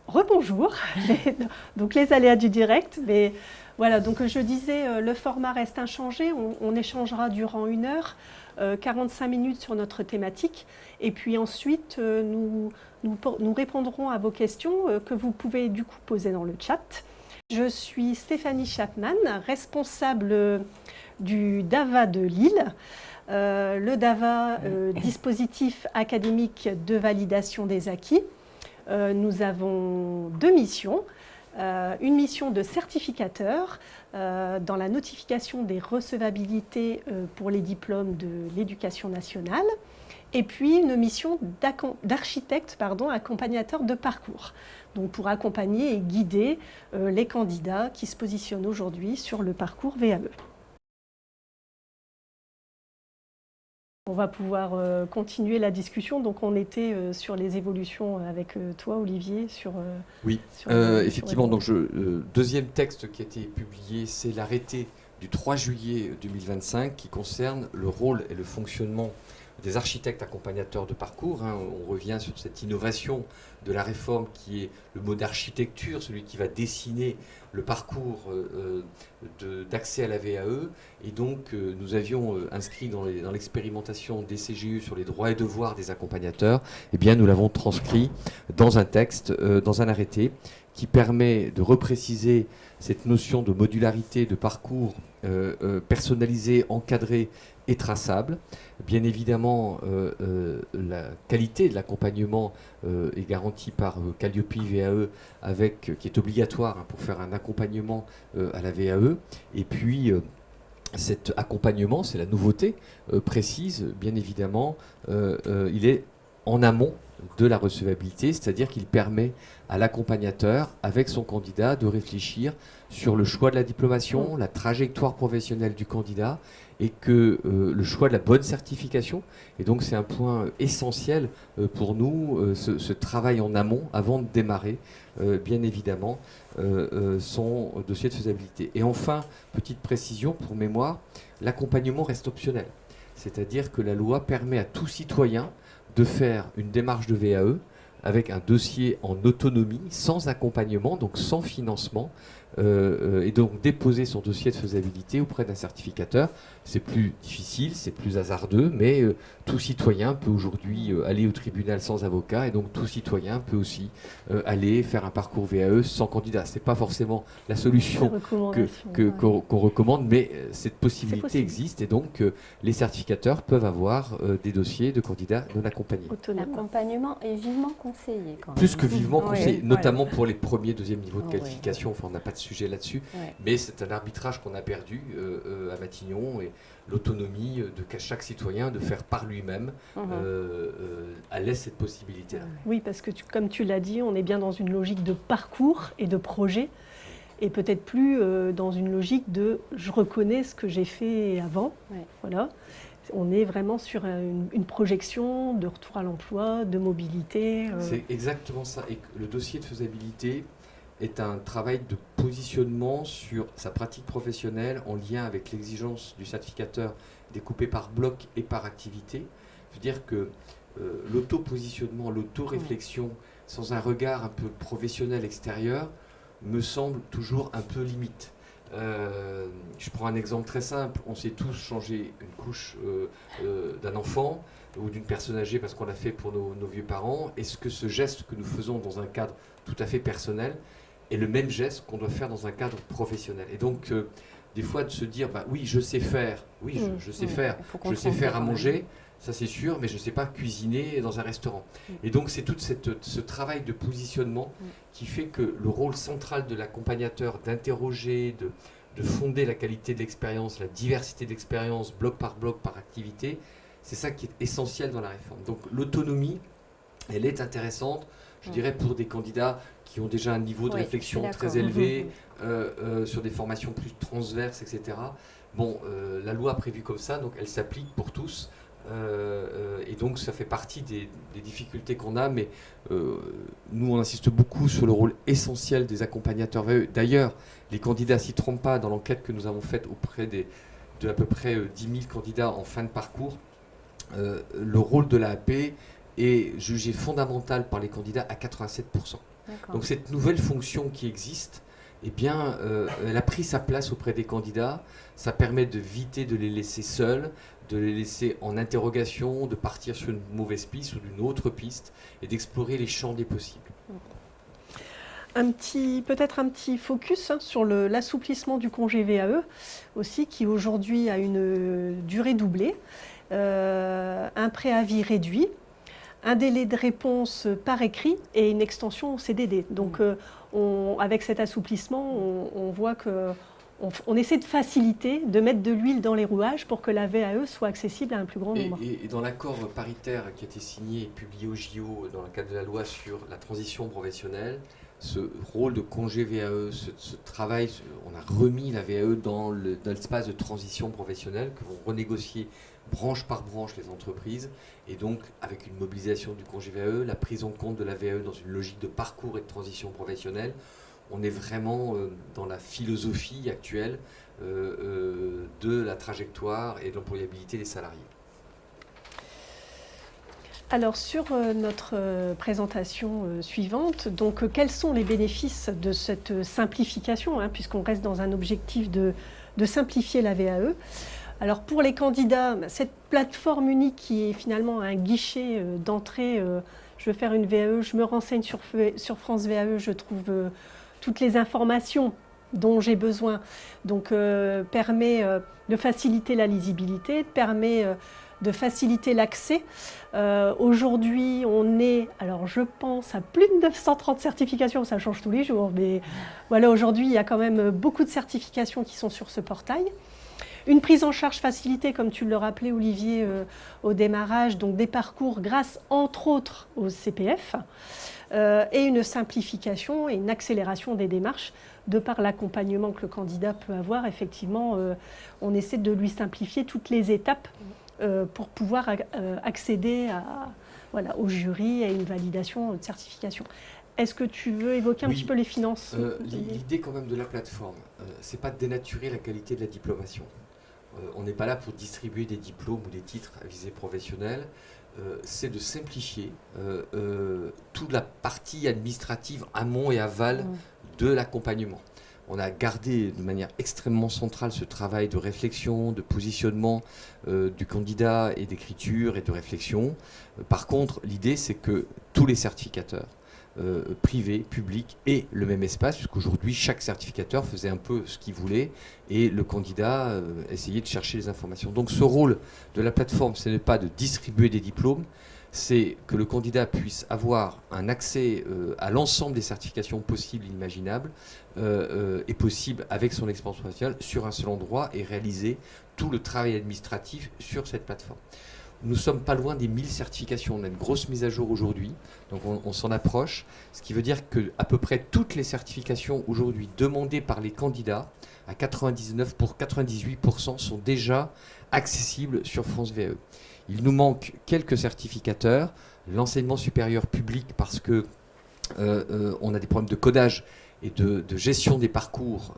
Rebonjour, donc les aléas du direct, mais voilà, donc je disais, le format reste inchangé, on échangera durant 1 heure, 45 minutes sur notre thématique, et puis ensuite nous répondrons à vos questions que vous pouvez du coup poser dans le chat. Je suis Stéphanie Chapman, responsable du DAVA de Lille. Le DAVA, dispositif académique de validation des acquis. Nous avons 2 missions. Une mission de certificateur dans la notification des recevabilités pour les diplômes de l'éducation nationale, et puis une mission d'architecte accompagnateur de parcours, donc pour accompagner et guider les candidats qui se positionnent aujourd'hui sur le parcours VAE. On va pouvoir continuer la discussion. Donc, on était sur les évolutions avec toi, Olivier, Oui, effectivement. Donc, deuxième texte qui a été publié, c'est l'arrêté du 3 juillet 2025 qui concerne le rôle et le fonctionnement des architectes accompagnateurs de parcours. On revient sur cette innovation de la réforme qui est le mot d'architecture, celui qui va dessiner le parcours d'accès à la VAE. Et donc, nous avions inscrit dans l'expérimentation des CGU sur les droits et devoirs des accompagnateurs, eh bien, nous l'avons transcrit dans un texte, dans un arrêté, qui permet de repréciser cette notion de modularité de parcours personnalisé, encadré et traçable. Bien évidemment, la qualité de l'accompagnement est garantie par Calliope VAE, qui est obligatoire pour faire un accompagnement à la VAE. Et puis, cet accompagnement, c'est la nouveauté, précise, bien évidemment, il est en amont de la recevabilité, c'est-à-dire qu'il permet à l'accompagnateur, avec son candidat, de réfléchir sur le choix de la diplomation, la trajectoire professionnelle du candidat, et que le choix de la bonne certification, et donc c'est un point essentiel pour nous, ce travail en amont, avant de démarrer, bien évidemment, son dossier de faisabilité. Et enfin, petite précision pour mémoire, l'accompagnement reste optionnel. C'est-à-dire que la loi permet à tout citoyen de faire une démarche de VAE avec un dossier en autonomie, sans accompagnement, donc sans financement, et donc déposer son dossier de faisabilité auprès d'un certificateur. C'est plus difficile, c'est plus hasardeux, mais tout citoyen peut aujourd'hui aller au tribunal sans avocat, et donc tout citoyen peut aussi aller faire un parcours VAE sans candidat. Ce n'est pas forcément la solution qu'on recommande, mais cette possibilité existe, et donc les certificateurs peuvent avoir des dossiers de candidats non accompagnés. L'accompagnement est vivement conseillé. Quand même. Plus que vivement conseillé, notamment pour les premiers, deuxième niveaux de qualification. Enfin, on n'a pas de sujet là-dessus, mais c'est un arbitrage qu'on a perdu à Matignon, et l'autonomie de chaque citoyen de faire par lui-même laisse cette possibilité-là. Oui, parce que comme tu l'as dit, on est bien dans une logique de parcours et de projet, et peut-être plus dans une logique de « je reconnais ce que j'ai fait avant ». Voilà. On est vraiment sur une projection de retour à l'emploi, de mobilité. C'est exactement ça. Et le dossier de faisabilité est un travail de positionnement sur sa pratique professionnelle en lien avec l'exigence du certificateur découpé par bloc et par activité. Je veux dire que l'auto-positionnement, l'auto-réflexion sans un regard un peu professionnel extérieur me semble toujours un peu limite. Je prends un exemple très simple. On sait tous changer une couche d'un enfant ou d'une personne âgée parce qu'on l'a fait pour nos vieux parents. Est-ce que ce geste que nous faisons dans un cadre tout à fait personnel est le même geste qu'on doit faire dans un cadre professionnel? Et donc, des fois, de se dire, oui, je sais faire, je sais faire, je sais faire à manger, ça c'est sûr, mais je ne sais pas cuisiner dans un restaurant. Et donc, c'est tout ce travail de positionnement qui fait que le rôle central de l'accompagnateur, d'interroger, de fonder la qualité de l'expérience, la diversité d'expérience, bloc, par activité, c'est ça qui est essentiel dans la réforme. Donc, l'autonomie, elle est intéressante, je dirais, pour des candidats qui ont déjà un niveau de réflexion très élevé, sur des formations plus transverses, etc. Bon, la loi a prévu comme ça, donc elle s'applique pour tous. Et donc ça fait partie des difficultés qu'on a, mais nous on insiste beaucoup sur le rôle essentiel des accompagnateurs VAE. D'ailleurs, les candidats s'y trompent pas dans l'enquête que nous avons faite auprès de à peu près 10 000 candidats en fin de parcours. Le rôle de l'AAP est jugée fondamentale par les candidats à 87%. Donc cette nouvelle fonction qui existe, eh bien, elle a pris sa place auprès des candidats. Ça permet d'éviter de les laisser seuls, de les laisser en interrogation, de partir sur une mauvaise piste ou d'une autre piste et d'explorer les champs des possibles. Peut-être un petit focus sur l'assouplissement du congé VAE aussi, qui aujourd'hui a une durée doublée, un préavis réduit, un délai de réponse par écrit et une extension au CDD. Donc avec cet assouplissement, on voit qu'on essaie de faciliter, de mettre de l'huile dans les rouages pour que la VAE soit accessible à un plus grand nombre. Et dans l'accord paritaire qui a été signé et publié au JO dans le cadre de la loi sur la transition professionnelle, ce rôle de congé VAE, ce travail, on a remis la VAE dans l'espace de transition professionnelle que vont renégocier branche par branche les entreprises, et donc avec une mobilisation du congé VAE, la prise en compte de la VAE dans une logique de parcours et de transition professionnelle. On est vraiment dans la philosophie actuelle de la trajectoire et de l'employabilité des salariés. Alors sur notre présentation suivante, donc quels sont les bénéfices de cette simplification, puisqu'on reste dans un objectif de simplifier la VAE. Alors pour les candidats, cette plateforme unique qui est finalement un guichet d'entrée, je veux faire une VAE, je me renseigne sur France VAE, je trouve toutes les informations dont j'ai besoin, donc permet de faciliter la lisibilité, permet de faciliter l'accès. Aujourd'hui, on est, alors je pense, à plus de 930 certifications, ça change tous les jours, mais voilà, aujourd'hui, il y a quand même beaucoup de certifications qui sont sur ce portail. Une prise en charge facilitée, comme tu le rappelais, Olivier, au démarrage, donc des parcours grâce, entre autres, au CPF, et une simplification et une accélération des démarches de par l'accompagnement que le candidat peut avoir. Effectivement, on essaie de lui simplifier toutes les étapes pour pouvoir accéder au jury et à une validation de certification. Est-ce que tu veux évoquer un petit peu les finances? L'idée quand même de la plateforme, c'est pas de dénaturer la qualité de la diplomation. On n'est pas là pour distribuer des diplômes ou des titres à visée professionnelle, c'est de simplifier toute la partie administrative amont et aval de l'accompagnement. On a gardé de manière extrêmement centrale ce travail de réflexion, de positionnement du candidat et d'écriture et de réflexion. Par contre, l'idée, c'est que tous les certificateurs, privés, publics, aient le même espace, puisqu'aujourd'hui, chaque certificateur faisait un peu ce qu'il voulait et le candidat essayait de chercher les informations. Donc ce rôle de la plateforme, ce n'est pas de distribuer des diplômes, c'est que le candidat puisse avoir un accès à l'ensemble des certifications possibles et imaginables et possibles avec son expérience professionnelle sur un seul endroit et réaliser tout le travail administratif sur cette plateforme. Nous ne sommes pas loin des 1000 certifications. On a une grosse mise à jour aujourd'hui, donc on s'en approche, ce qui veut dire qu'à peu près toutes les certifications aujourd'hui demandées par les candidats, à 98% sont déjà accessibles sur France VAE. Il nous manque quelques certificateurs, l'enseignement supérieur public parce que on a des problèmes de codage et de gestion des parcours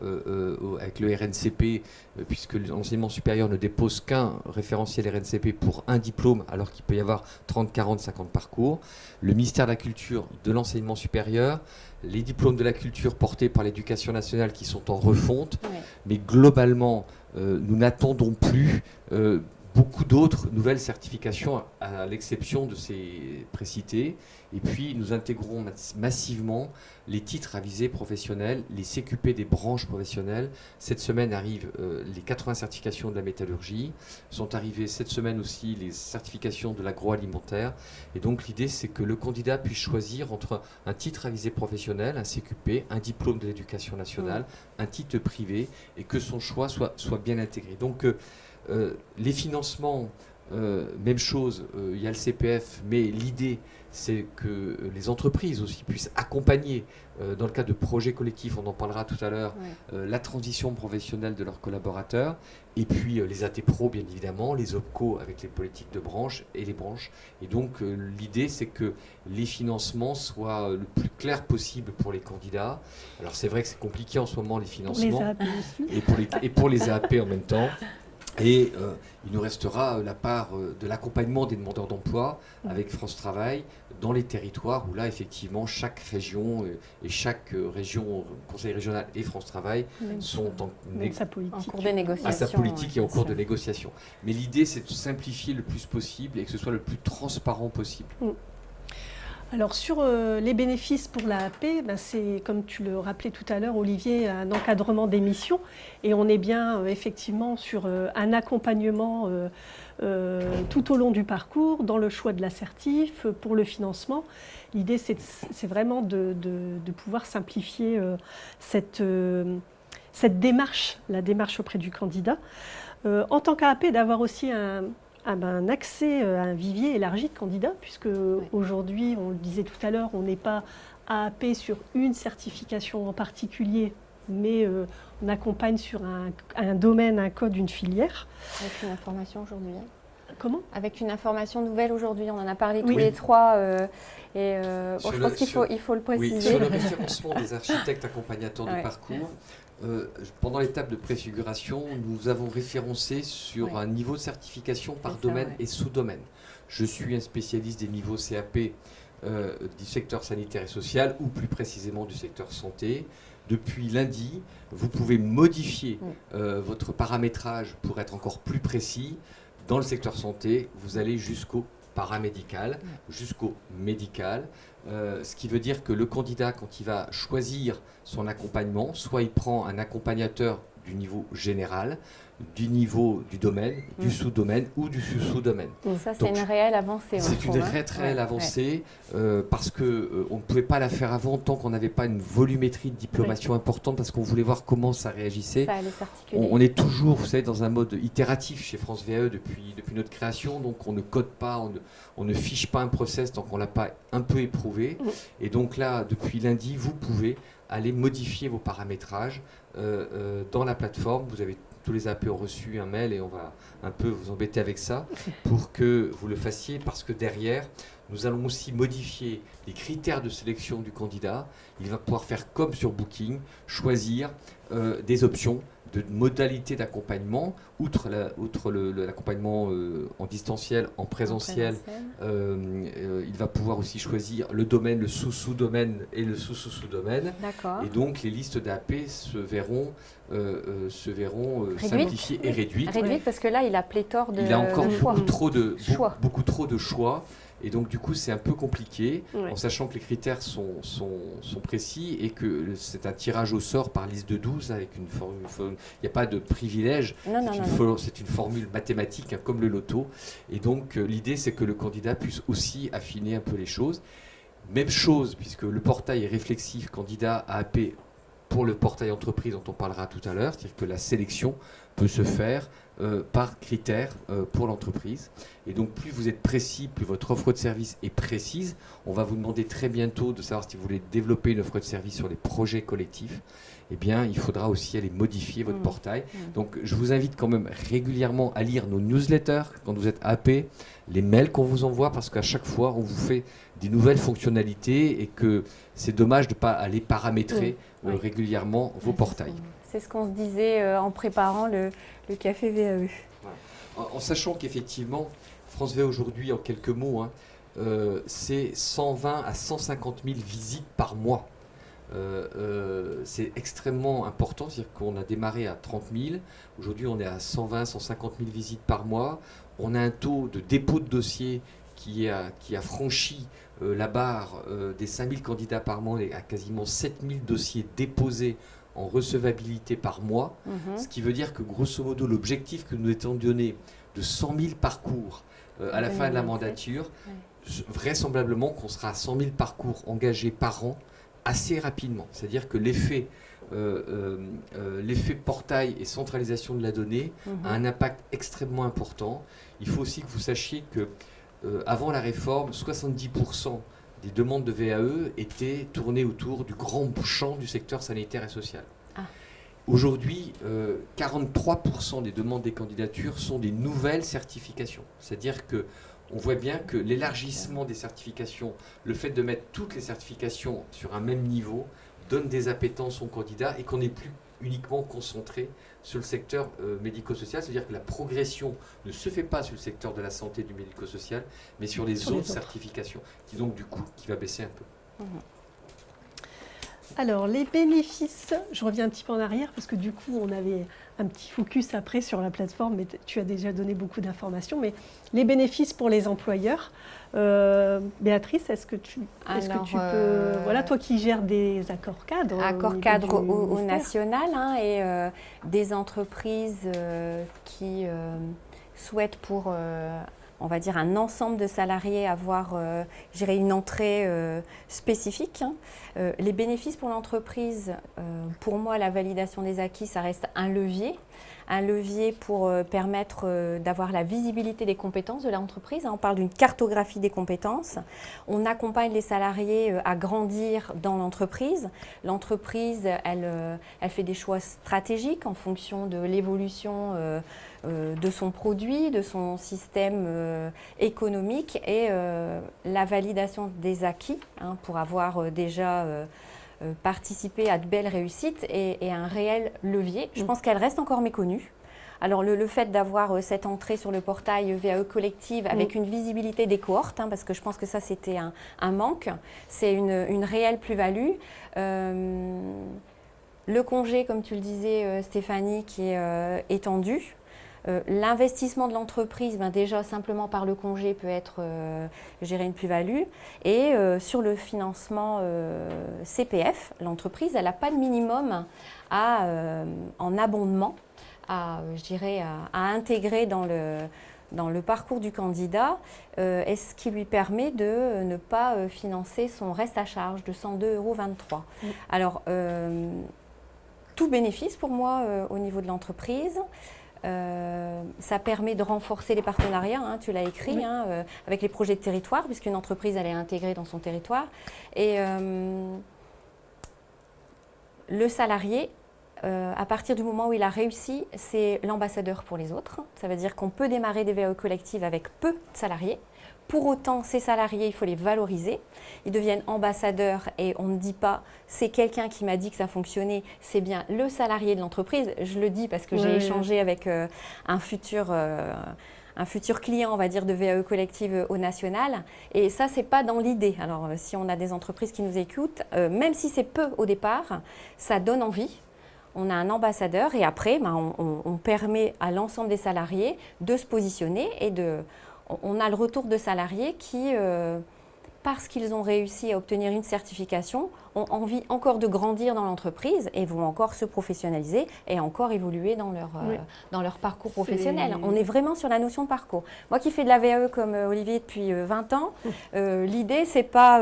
avec le RNCP, puisque l'enseignement supérieur ne dépose qu'un référentiel RNCP pour un diplôme, alors qu'il peut y avoir 30, 40, 50 parcours. Le ministère de la Culture, de l'enseignement supérieur, les diplômes de la culture portés par l'Éducation nationale qui sont en refonte, mais globalement, nous n'attendons plus beaucoup d'autres nouvelles certifications à l'exception de ces précités. Et puis nous intégrons massivement les titres à visée professionnelle, les CQP des branches professionnelles. Cette semaine arrivent les 80 certifications de la métallurgie. Sont arrivées cette semaine aussi les certifications de l'agroalimentaire. Et donc l'idée, c'est que le candidat puisse choisir entre un titre à visée professionnelle, un CQP, un diplôme de l'Éducation nationale, un titre privé, et que son choix soit bien intégré. Donc les financements, même chose, il y a le CPF, mais l'idée, c'est que les entreprises aussi puissent accompagner, dans le cadre de projets collectifs, on en parlera tout à l'heure, la transition professionnelle de leurs collaborateurs, et puis les AT Pro, bien évidemment, les OPCO avec les politiques de branche et les branches. Et donc l'idée, c'est que les financements soient le plus clairs possible pour les candidats. Alors c'est vrai que c'est compliqué en ce moment, les financements, les AAP aussi. et pour les AAP en même temps. Et il nous restera la part de l'accompagnement des demandeurs d'emploi avec France Travail dans les territoires où là, effectivement, chaque région et chaque région, conseil régional et France Travail sont en cours de négociation. À sa politique et en cours de négociation. Mais l'idée, c'est de simplifier le plus possible et que ce soit le plus transparent possible. Alors sur les bénéfices pour l'AAP, c'est comme tu le rappelais tout à l'heure Olivier, un encadrement des missions et on est bien effectivement sur un accompagnement tout au long du parcours, dans le choix de l'assertif, pour le financement. L'idée c'est vraiment de pouvoir simplifier cette démarche, la démarche auprès du candidat. En tant qu'AAP, d'avoir aussi un accès à un vivier élargi de candidats, puisque aujourd'hui, on le disait tout à l'heure, on n'est pas AAP sur une certification en particulier, mais on accompagne sur un domaine, un code, une filière. Avec une information aujourd'hui. Comment ? Avec une information nouvelle aujourd'hui, on en a parlé tous les trois. Je pense qu'il faut le préciser. Oui, sur le référencement des architectes accompagnateurs de parcours, pendant l'étape de préfiguration, nous avons référencé sur un niveau de certification par domaine et sous-domaine. Je suis un spécialiste des niveaux CAP du secteur sanitaire et social, ou plus précisément du secteur santé. Depuis lundi, vous pouvez modifier votre paramétrage pour être encore plus précis. Dans le secteur santé, vous allez jusqu'au paramédical, jusqu'au médical, ce qui veut dire que le candidat, quand il va choisir son accompagnement, soit il prend un accompagnateur du niveau général, du niveau du domaine, du sous-domaine ou du sous-domaine. Ça, c'est une réelle avancée. C'est une réelle avancée parce qu'on ne pouvait pas la faire avant tant qu'on n'avait pas une volumétrie de diplomation importante parce qu'on voulait voir comment ça réagissait. Ça allait s'articuler. On est toujours, vous savez, dans un mode itératif chez France VAE depuis notre création, donc on ne code pas, on ne fiche pas un process tant qu'on ne l'a pas un peu éprouvé. Et donc là, depuis lundi, vous pouvez aller modifier vos paramétrages dans la plateforme. Vous avez tous les AP ont reçu un mail et on va un peu vous embêter avec ça pour que vous le fassiez parce que derrière, nous allons aussi modifier les critères de sélection du candidat. Il va pouvoir faire comme sur Booking, choisir des options de modalités d'accompagnement, outre l'accompagnement en distanciel, en présentiel, il va pouvoir aussi choisir le domaine, le sous-sous-domaine et le sous-sous-sous-domaine. Et donc les listes d'AP se verront simplifiées et réduites. Réduites parce que là, il a pléthore de choix. Il a encore beaucoup trop de choix. Et donc, du coup, c'est un peu compliqué, en sachant que les critères sont précis et que c'est un tirage au sort par liste de 12 avec une formule. Il n'y a pas de privilège. C'est une formule mathématique, comme le loto. Et donc, l'idée, c'est que le candidat puisse aussi affiner un peu les choses. Même chose, puisque le portail est réflexif candidat AAP pour le portail entreprise dont on parlera tout à l'heure, c'est-à-dire que la sélection peut se faire par critères pour l'entreprise. Et donc, plus vous êtes précis, plus votre offre de service est précise. On va vous demander très bientôt de savoir si vous voulez développer une offre de service sur les projets collectifs. Eh bien, il faudra aussi aller modifier votre portail. Donc, je vous invite quand même régulièrement à lire nos newsletters quand vous êtes AP, les mails qu'on vous envoie, parce qu'à chaque fois, on vous fait des nouvelles fonctionnalités et que c'est dommage de ne pas aller paramétrer régulièrement vos portails. C'est ce qu'on se disait en préparant le café VAE. Voilà. En sachant qu'effectivement, France VAE aujourd'hui, en quelques mots, c'est 120 à 150 000 visites par mois. C'est extrêmement important, c'est-à-dire qu'on a démarré à 30 000, aujourd'hui on est à 120 150 000 visites par mois. On a un taux de dépôt de dossier qui a franchi la barre des 5 000 candidats par mois et à quasiment 7 000 dossiers déposés en recevabilité par mois, ce qui veut dire que grosso modo l'objectif que nous étions donné de 100 000 parcours à la fin de la mandature, vraisemblablement qu'on sera à 100 000 parcours engagés par an assez rapidement. C'est-à-dire que l'effet portail et centralisation de la donnée a un impact extrêmement important. Il faut aussi que vous sachiez que avant la réforme, 70% des demandes de VAE étaient tournées autour du grand champ du secteur sanitaire et social. Aujourd'hui, 43% des demandes des candidatures sont des nouvelles certifications. C'est-à-dire que on voit bien que l'élargissement des certifications, le fait de mettre toutes les certifications sur un même niveau, donne des appétences aux candidats et qu'on n'est plus uniquement concentrée sur le secteur médico-social, c'est-à-dire que la progression ne se fait pas sur le secteur de la santé et du médico-social, mais sur les autres certifications, qui donc du coup qui va baisser un peu. Alors les bénéfices, je reviens un petit peu en arrière parce que du coup on avait un petit focus après sur la plateforme, mais tu as déjà donné beaucoup d'informations, mais les bénéfices pour les employeurs. Béatrice, est-ce que tu peux, voilà, toi qui gères des accords cadres. Accords cadres au national et des entreprises qui souhaitent pour, on va dire, un ensemble de salariés avoir, une entrée spécifique. Les bénéfices pour l'entreprise, pour moi, la validation des acquis, ça reste un levier pour permettre d'avoir la visibilité des compétences de l'entreprise. On parle d'une cartographie des compétences. On accompagne les salariés à grandir dans l'entreprise. L'entreprise, elle fait des choix stratégiques en fonction de l'évolution de son produit, de son système économique et la validation des acquis pour avoir déjà participer à de belles réussites et un réel levier. Je pense qu'elle reste encore méconnue. Alors le fait d'avoir cette entrée sur le portail VAE Collective avec une visibilité des cohortes, parce que je pense que ça c'était un manque, c'est une réelle plus-value. Le congé, comme tu le disais Stéphanie, qui est étendu. L'investissement de l'entreprise, déjà simplement par le congé, peut être une plus-value. Et sur le financement CPF, l'entreprise, elle n'a pas de minimum en abondement à intégrer dans le parcours du candidat, et ce qui lui permet de ne pas financer son reste à charge de 102,23 €. Alors, tout bénéfice pour moi au niveau de l'entreprise. Ça permet de renforcer les partenariats, tu l'as écrit, avec les projets de territoire, puisqu'une entreprise elle est intégrée dans son territoire. Et le salarié, à partir du moment où il a réussi, c'est l'ambassadeur pour les autres. Ça veut dire qu'on peut démarrer des VAE collectives avec peu de salariés. Pour autant, ces salariés, il faut les valoriser. Ils deviennent ambassadeurs et on ne dit pas « c'est quelqu'un qui m'a dit que ça fonctionnait », c'est bien le salarié de l'entreprise. Je le dis parce que j'ai échangé avec un futur client, on va dire, de VAE collective au national. Et ça, ce n'est pas dans l'idée. Alors, si on a des entreprises qui nous écoutent, même si c'est peu au départ, ça donne envie. On a un ambassadeur et après, on permet à l'ensemble des salariés de se positionner et on a le retour de salariés qui, parce qu'ils ont réussi à obtenir une certification, ont envie encore de grandir dans l'entreprise et vont encore se professionnaliser et encore évoluer dans leur parcours professionnel. On est vraiment sur la notion de parcours. Moi qui fais de la VAE comme Olivier depuis 20 ans, l'idée c'est pas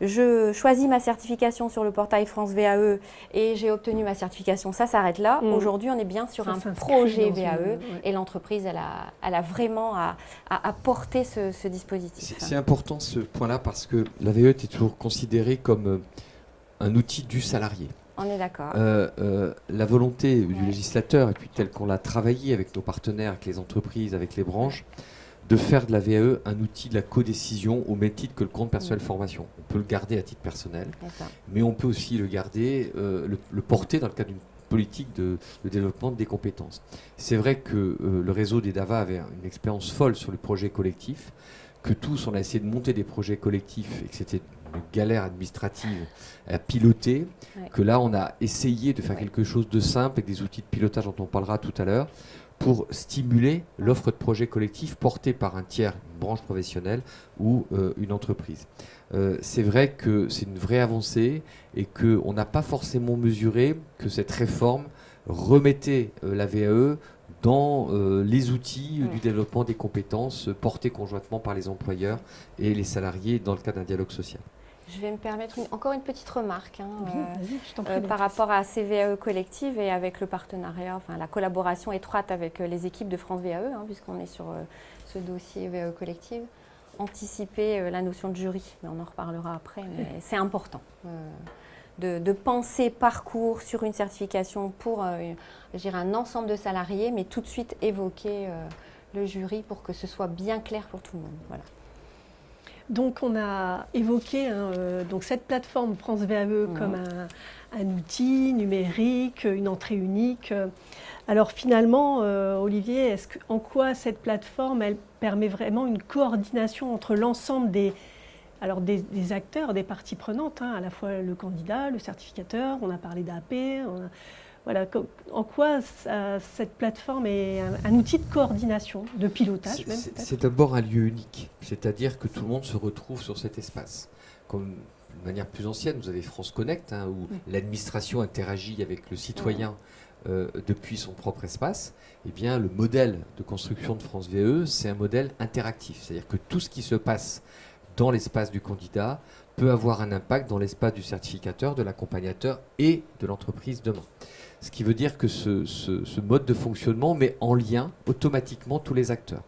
je choisis ma certification sur le portail France VAE et j'ai obtenu ma certification, ça s'arrête là. Aujourd'hui on est bien sur un projet VAE et l'entreprise elle a vraiment à porter ce dispositif. C'est important ce point-là parce que la VAE est toujours considérée comme un outil du salarié. On est d'accord. La volonté du législateur, et puis telle qu'on l'a travaillé avec nos partenaires, avec les entreprises, avec les branches, de faire de la VAE un outil de la codécision au même titre que le compte personnel formation. On peut le garder à titre personnel, mais on peut aussi le garder, le porter dans le cadre d'une politique de développement des compétences. C'est vrai que le réseau des DAVA avait une expérience folle sur le projet collectif, que tous, on a essayé de monter des projets collectifs et que c'était une galère administrative à piloter, que là, on a essayé de faire quelque chose de simple avec des outils de pilotage dont on parlera tout à l'heure pour stimuler l'offre de projets collectifs portés par un tiers, une branche professionnelle ou une entreprise. C'est vrai que c'est une vraie avancée et qu'on n'a pas forcément mesuré que cette réforme remettait la VAE dans les outils du développement des compétences portés conjointement par les employeurs et les salariés dans le cadre d'un dialogue social. Je vais me permettre encore une petite remarque par rapport à ces VAE collectives et avec le partenariat, la collaboration étroite avec les équipes de France VAE, puisqu'on est sur ce dossier VAE collective. Anticiper la notion de jury, mais on en reparlera après, mais c'est important. De penser parcours sur une certification pour un ensemble de salariés, mais tout de suite évoquer le jury pour que ce soit bien clair pour tout le monde. Voilà. Donc on a évoqué donc cette plateforme France VAE comme un outil numérique, une entrée unique. Alors finalement, Olivier, en quoi cette plateforme elle permet vraiment une coordination entre l'ensemble des acteurs, des parties prenantes, à la fois le candidat, le certificateur, on a parlé d'AP. Voilà, en quoi cette plateforme est un outil de coordination, de pilotage même peut-être ? C'est d'abord un lieu unique, c'est-à-dire que tout le monde se retrouve sur cet espace. Comme de manière plus ancienne, vous avez France Connect, où l'administration interagit avec le citoyen depuis son propre espace. Eh bien, le modèle de construction de France VE, c'est un modèle interactif, c'est-à-dire que tout ce qui se passe dans l'espace du candidat peut avoir un impact dans l'espace du certificateur, de l'accompagnateur et de l'entreprise demain. Ce qui veut dire que ce mode de fonctionnement met en lien automatiquement tous les acteurs.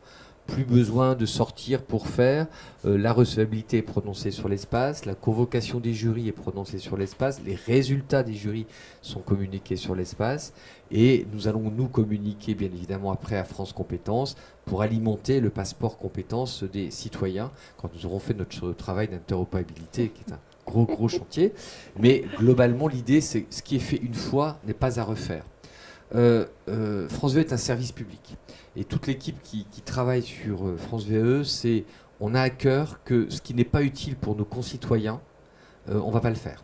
Plus besoin de sortir pour faire, la recevabilité est prononcée sur l'espace, la convocation des jurys est prononcée sur l'espace, les résultats des jurys sont communiqués sur l'espace et nous allons nous communiquer bien évidemment après à France Compétences pour alimenter le passeport compétences des citoyens quand nous aurons fait notre travail d'interopérabilité qui est un gros chantier. Mais globalement, l'idée, c'est que ce qui est fait une fois n'est pas à refaire. France VE est un service public. Et toute l'équipe qui travaille sur France VE, on a à cœur que ce qui n'est pas utile pour nos concitoyens, on ne va pas le faire.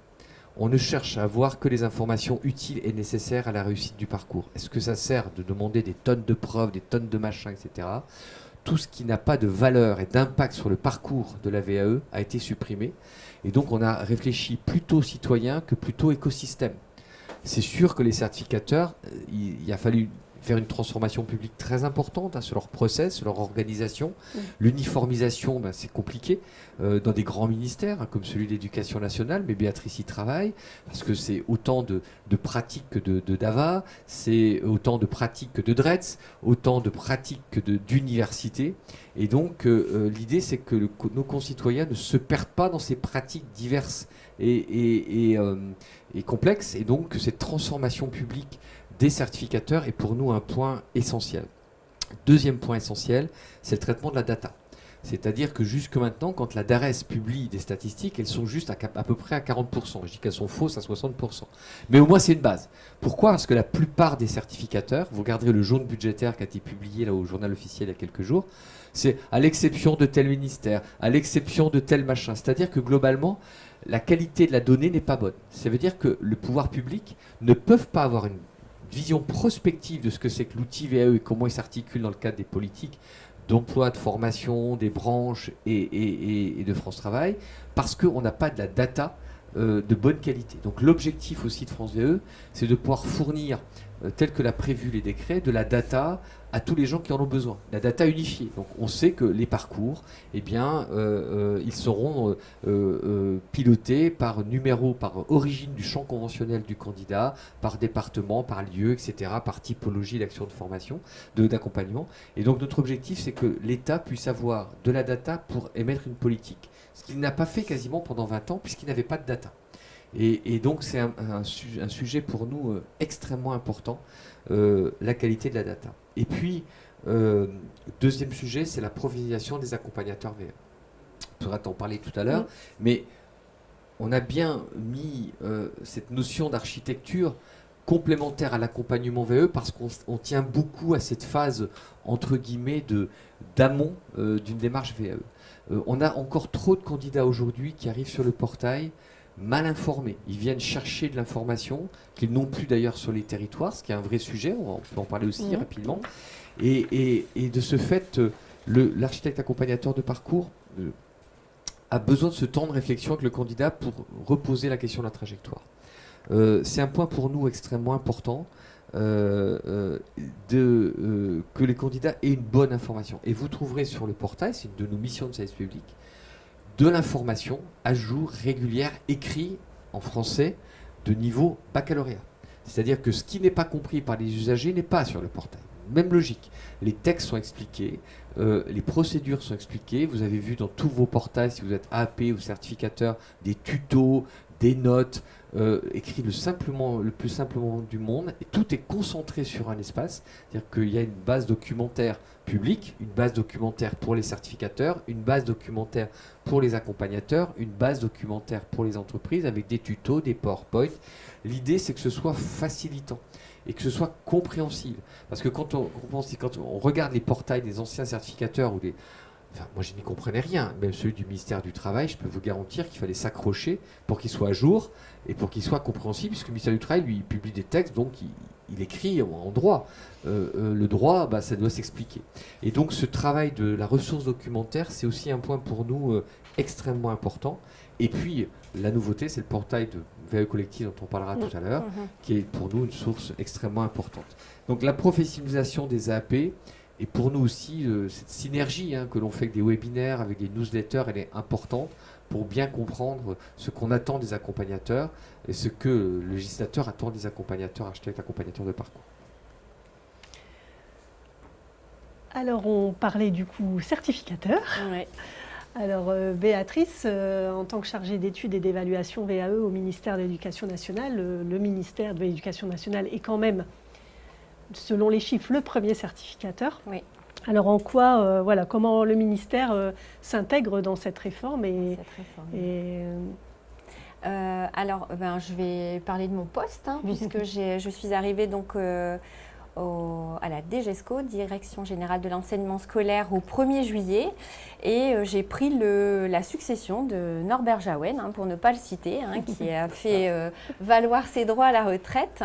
On ne cherche à avoir que les informations utiles et nécessaires à la réussite du parcours. Est-ce que ça sert de demander des tonnes de preuves, des tonnes de machins, etc. Tout ce qui n'a pas de valeur et d'impact sur le parcours de la VAE a été supprimé. Et donc, on a réfléchi plutôt citoyen que plutôt écosystème. C'est sûr que les certificateurs, il a fallu faire une transformation publique très importante sur leur process, sur leur organisation. L'uniformisation, c'est compliqué dans des grands ministères comme celui de l'Éducation nationale, mais Béatrice y travaille parce que c'est autant de pratiques que de DAVA, c'est autant de pratiques que de DRETS, autant de pratiques que d'universités. Et donc l'idée, c'est que nos concitoyens ne se perdent pas dans ces pratiques diverses et complexes. Et donc cette transformation publique des certificateurs est pour nous un point essentiel. Deuxième point essentiel, c'est le traitement de la data. C'est-à-dire que jusque maintenant, quand la DARES publie des statistiques, elles sont juste à peu près à 40%. Je dis qu'elles sont fausses à 60%. Mais au moins, c'est une base. Pourquoi ? Parce que la plupart des certificateurs, vous regarderez le jaune budgétaire qui a été publié là, au journal officiel il y a quelques jours, c'est à l'exception de tel ministère, à l'exception de tel machin. C'est-à-dire que globalement, la qualité de la donnée n'est pas bonne. Ça veut dire que le pouvoir public ne peut pas avoir une vision prospective de ce que c'est que l'outil VAE et comment il s'articule dans le cadre des politiques d'emploi, de formation, des branches et de France Travail, parce qu'on n'a pas de la data de bonne qualité. Donc l'objectif aussi de France VAE, c'est de pouvoir fournir, tel que l'a prévu les décrets, de la data à tous les gens qui en ont besoin. La data unifiée. Donc on sait que les parcours, eh bien, ils seront pilotés par numéro, par origine du champ conventionnel du candidat, par département, par lieu, etc., par typologie d'action de formation, d'accompagnement. Et donc notre objectif, c'est que l'État puisse avoir de la data pour émettre une politique. Ce qu'il n'a pas fait quasiment pendant 20 ans, puisqu'il n'avait pas de data. Et donc c'est un sujet pour nous extrêmement important, la qualité de la data. Et puis, deuxième sujet, c'est la professionnalisation des accompagnateurs VAE. On pourra t'en parler tout à l'heure, mais on a bien mis cette notion d'architecture complémentaire à l'accompagnement VAE parce qu'on tient beaucoup à cette phase, entre guillemets, d'amont d'une démarche VAE. On a encore trop de candidats aujourd'hui qui arrivent sur le portail mal informés. Ils viennent chercher de l'information qu'ils n'ont plus d'ailleurs sur les territoires, ce qui est un vrai sujet, on peut en parler aussi rapidement. Et de ce fait, l'architecte accompagnateur de parcours a besoin de ce temps de réflexion avec le candidat pour reposer la question de la trajectoire. C'est un point pour nous extrêmement important que les candidats aient une bonne information. Et vous trouverez sur le portail, c'est une de nos missions de service public, de l'information à jour, régulière, écrit en français de niveau baccalauréat. C'est-à-dire que ce qui n'est pas compris par les usagers n'est pas sur le portail. Même logique. Les textes sont expliqués, les procédures sont expliquées. Vous avez vu dans tous vos portails, si vous êtes AAP ou certificateur, des tutos, des notes, écrit le plus simplement du monde, et tout est concentré sur un espace, c'est-à-dire qu'il y a une base documentaire publique, une base documentaire pour les certificateurs, une base documentaire pour les accompagnateurs, une base documentaire pour les entreprises avec des tutos, des PowerPoint. L'idée, c'est que ce soit facilitant et que ce soit compréhensible. Parce que quand on regarde les portails des anciens certificateurs ou des... Enfin, moi, je n'y comprenais rien. Même celui du ministère du Travail, je peux vous garantir qu'il fallait s'accrocher pour qu'il soit à jour et pour qu'il soit compréhensible, puisque le ministère du Travail, lui, il publie des textes, donc il écrit en droit. Le droit, ça doit s'expliquer. Et donc, ce travail de la ressource documentaire, c'est aussi un point pour nous extrêmement important. Et puis, la nouveauté, c'est le portail de VAE collective dont on parlera tout à l'heure, qui est pour nous une source extrêmement importante. Donc, la professionnalisation des AAP, et pour nous aussi, cette synergie que l'on fait avec des webinaires, avec des newsletters, elle est importante pour bien comprendre ce qu'on attend des accompagnateurs et ce que le législateur attend des accompagnateurs, architectes, accompagnateurs de parcours. Alors, on parlait du coup certificateur. Ouais. Alors, Béatrice, en tant que chargée d'études et d'évaluation VAE au ministère de l'Éducation nationale, le ministère de l'Éducation nationale est quand même, selon les chiffres, le premier certificateur. Oui. Alors en quoi, comment le ministère s'intègre dans cette réforme Alors, je vais parler de mon poste, puisque je suis arrivée donc à la DGESCO, Direction Générale de l'Enseignement Scolaire, au 1er juillet. Et j'ai pris la succession de Norbert Jaouen, pour ne pas le citer, qui a fait valoir ses droits à la retraite.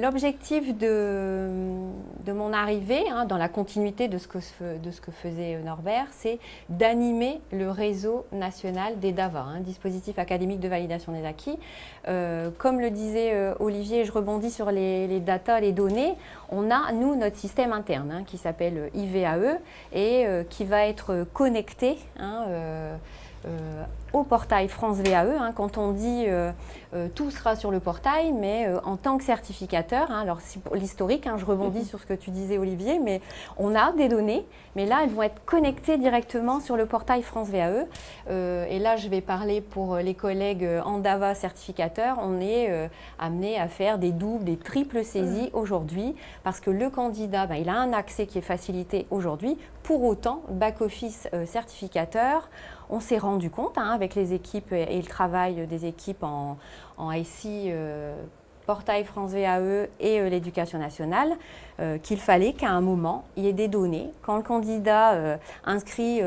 L'objectif de mon arrivée, dans la continuité de ce que faisait Norbert, c'est d'animer le réseau national des DAVA, dispositif académique de validation des acquis. Comme le disait Olivier, je rebondis sur les data, les données. On a, nous, notre système interne qui s'appelle IVAE et qui va être connecté au portail France VAE. Quand on dit tout sera sur le portail, mais en tant que certificateur, alors pour l'historique, je rebondis sur ce que tu disais Olivier, mais on a des données, mais là elles vont être connectées directement sur le portail France VAE. Et là je vais parler pour les collègues en DAVA certificateurs, on est amené à faire des doubles, des triples saisies aujourd'hui, parce que le candidat, il a un accès qui est facilité aujourd'hui. Pour autant, back-office certificateur, on s'est rendu compte avec les équipes et le travail des équipes en SI, Portail France VAE et l'Éducation nationale, qu'il fallait qu'à un moment, il y ait des données. Quand le candidat inscrit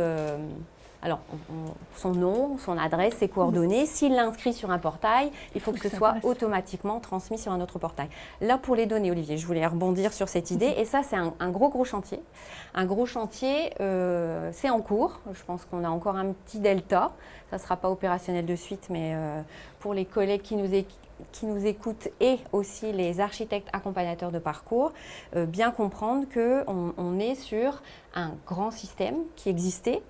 son nom, son adresse, ses coordonnées, s'il l'inscrit sur un portail, il faut que ce soit automatiquement transmis sur un autre portail. Là, pour les données, Olivier, je voulais rebondir sur cette idée. Et ça, c'est un gros chantier. Un gros chantier, c'est en cours. Je pense qu'on a encore un petit delta. Ça ne sera pas opérationnel de suite, mais pour les collègues qui nous écoutent et aussi les architectes accompagnateurs de parcours, bien comprendre qu'on est sur un grand système qui existait,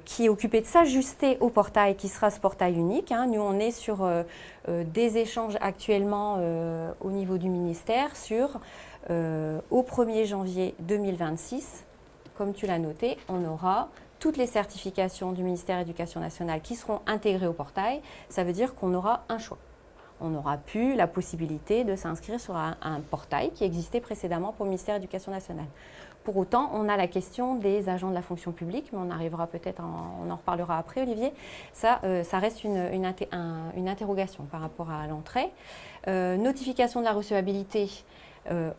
qui est occupé de s'ajuster au portail qui sera ce portail unique. Nous, on est sur des échanges actuellement au niveau du ministère sur au 1er janvier 2026, comme tu l'as noté, on aura toutes les certifications du ministère de l'Éducation nationale qui seront intégrées au portail. Ça veut dire qu'on aura un choix. On n'aura plus la possibilité de s'inscrire sur un portail qui existait précédemment pour le ministère de l'Éducation nationale. Pour autant, on a la question des agents de la fonction publique, mais on arrivera peut-être, on en reparlera après, Olivier. Ça reste une interrogation par rapport à l'entrée. Notification de la recevabilité.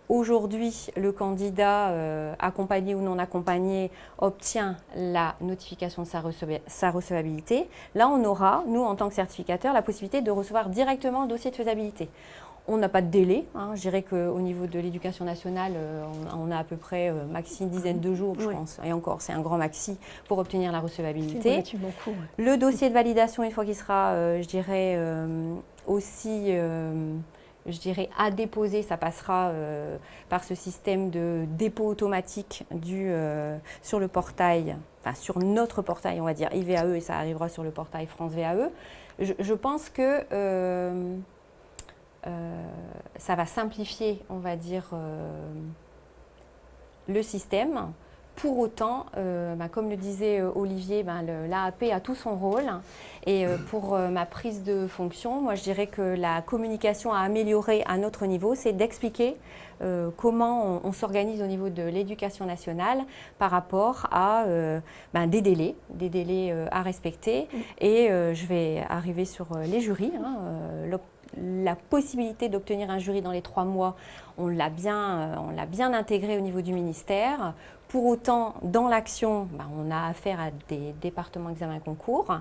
Aujourd'hui, le candidat, accompagné ou non accompagné, obtient la notification de sa recevabilité. Là, on aura, nous, en tant que certificateur, la possibilité de recevoir directement le dossier de faisabilité. On n'a pas de délai. Je dirais qu'au niveau de l'Éducation nationale, on a à peu près maxi une dizaine de jours, je pense. Et encore, c'est un grand maxi pour obtenir la recevabilité. C'est relativement court. Le dossier de validation, une fois qu'il sera, aussi... à déposer, ça passera par ce système de dépôt automatique sur le portail, sur notre portail, on va dire IVAE, et ça arrivera sur le portail France VAE. Je pense que ça va simplifier, on va dire, le système. Pour autant, comme le disait Olivier, l'AAP a tout son rôle. Et pour ma prise de fonction, moi je dirais que la communication à améliorer à notre niveau, c'est d'expliquer comment on s'organise au niveau de l'éducation nationale par rapport à des délais à respecter. Et je vais arriver sur les jurys. La possibilité d'obtenir un jury dans les 3 mois, on l'a bien intégré au niveau du ministère. Pour autant, dans l'action, on a affaire à des départements examen concours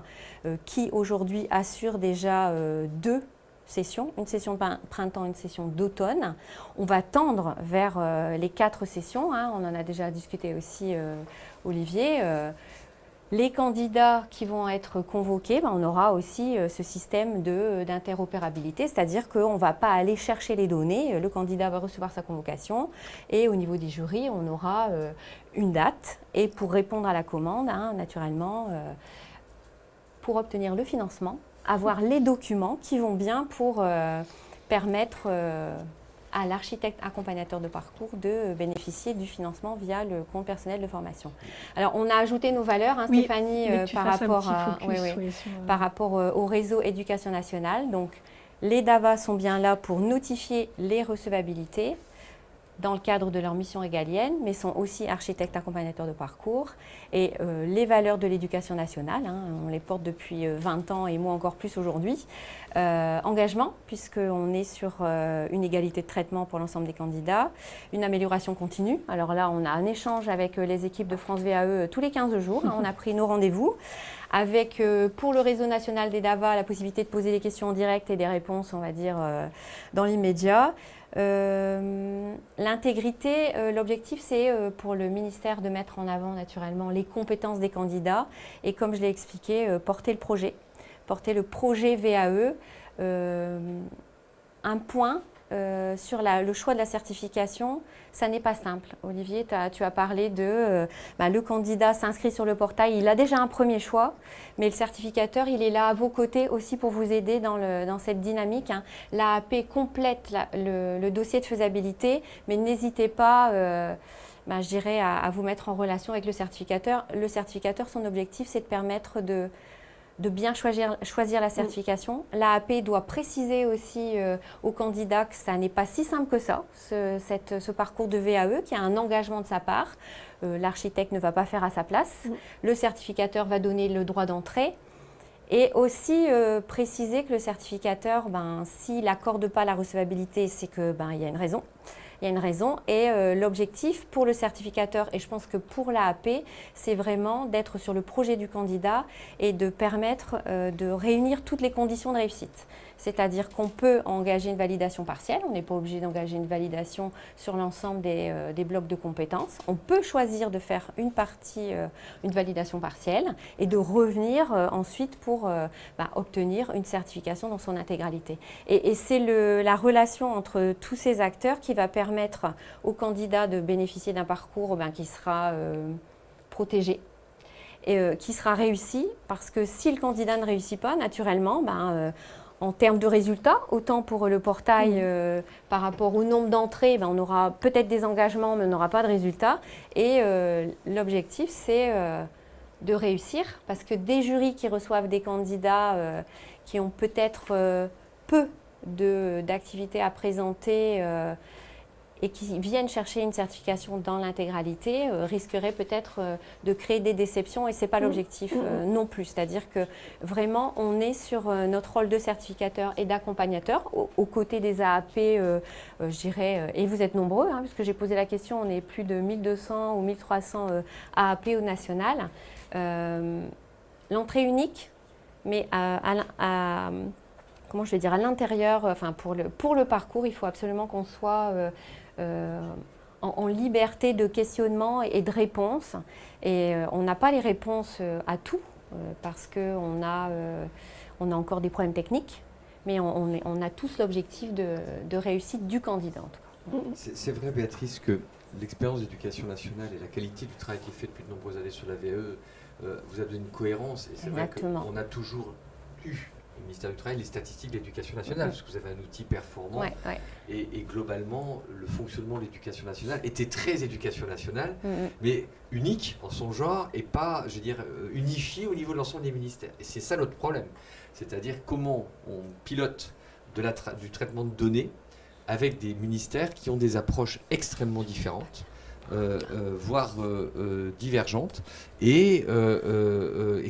qui aujourd'hui assurent déjà 2 sessions, une session de printemps, une session d'automne. On va tendre vers les 4 sessions, on en a déjà discuté aussi, Olivier. Les candidats qui vont être convoqués, on aura aussi ce système d'interopérabilité, c'est-à-dire qu'on ne va pas aller chercher les données, le candidat va recevoir sa convocation et au niveau des jurys, on aura une date. Et pour répondre à la commande, naturellement, pour obtenir le financement, avoir les documents qui vont bien pour permettre à l'architecte accompagnateur de parcours de bénéficier du financement via le compte personnel de formation. Alors, on a ajouté nos valeurs, Stéphanie, par rapport au réseau éducation nationale. Donc, les DAVA sont bien là pour notifier les recevabilités dans le cadre de leur mission régalienne, mais sont aussi architectes accompagnateurs de parcours. Et les valeurs de l'éducation nationale, on les porte depuis 20 ans et moi encore plus aujourd'hui. Engagement, puisqu'on est sur une égalité de traitement pour l'ensemble des candidats. Une amélioration continue. Alors là, on a un échange avec les équipes de France VAE tous les 15 jours. On a pris nos rendez-vous. Avec, pour le réseau national des DAVA, la possibilité de poser des questions en direct et des réponses, on va dire, dans l'immédiat. L'intégrité, l'objectif c'est pour le ministère de mettre en avant naturellement les compétences des candidats et comme je l'ai expliqué, porter le projet VAE. Un point sur le choix de la certification, ça n'est pas simple. Olivier, tu as parlé de le candidat s'inscrit sur le portail, il a déjà un premier choix, mais le certificateur, il est là à vos côtés aussi pour vous aider dans cette dynamique. L'AAP complète le dossier de faisabilité, mais n'hésitez pas je dirais, à vous mettre en relation avec le certificateur. Le certificateur, son objectif, c'est de permettre de bien choisir la certification. L'AAP doit préciser aussi aux candidats que ça n'est pas si simple que ça, ce parcours de VAE, qui a un engagement de sa part. L'architecte ne va pas faire à sa place. Le certificateur va donner le droit d'entrée. Et aussi préciser que le certificateur, s'il n'accorde pas la recevabilité, c'est qu'il y a une raison. Il y a une raison et l'objectif pour le certificateur, et je pense que pour l'AAP, c'est vraiment d'être sur le projet du candidat et de permettre de réunir toutes les conditions de réussite. C'est-à-dire qu'on peut engager une validation partielle, on n'est pas obligé d'engager une validation sur l'ensemble des blocs de compétences. On peut choisir de faire une partie, une validation partielle et de revenir ensuite pour obtenir une certification dans son intégralité. Et c'est la relation entre tous ces acteurs qui va permettre aux candidats de bénéficier d'un parcours qui sera protégé et qui sera réussi, parce que si le candidat ne réussit pas, naturellement, en termes de résultats, autant pour le portail par rapport au nombre d'entrées, on aura peut-être des engagements, mais on n'aura pas de résultats. Et l'objectif, c'est de réussir, parce que des jurys qui reçoivent des candidats qui ont peut-être peu d'activités à présenter et qui viennent chercher une certification dans l'intégralité, risqueraient peut-être de créer des déceptions et ce n'est pas l'objectif non plus. C'est-à-dire que vraiment, on est sur notre rôle de certificateur et d'accompagnateur aux côtés des AAP, je dirais, et vous êtes nombreux, puisque j'ai posé la question, on est plus de 1200 ou 1300 AAP au national. L'entrée unique, mais comment je vais dire, à l'intérieur, pour le parcours, il faut absolument qu'on soit en liberté de questionnement et de réponse. Et on n'a pas les réponses à tout, parce qu'on a encore des problèmes techniques, mais on a tous l'objectif de réussite du candidat, en tout cas. C'est vrai, Béatrice, que l'expérience d'éducation nationale et la qualité du travail qui est fait depuis de nombreuses années sur la VAE vous a donné une cohérence. Et c'est vrai qu'on a toujours eu le ministère du Travail, les statistiques de l'Éducation nationale, parce que vous avez un outil performant. Ouais, ouais. Et globalement, le fonctionnement de l'Éducation nationale était très Éducation nationale, mais unique en son genre et pas, je veux dire, unifié au niveau de l'ensemble des ministères. Et c'est ça notre problème. C'est-à-dire comment on pilote du traitement de données avec des ministères qui ont des approches extrêmement différentes. Voire divergentes, et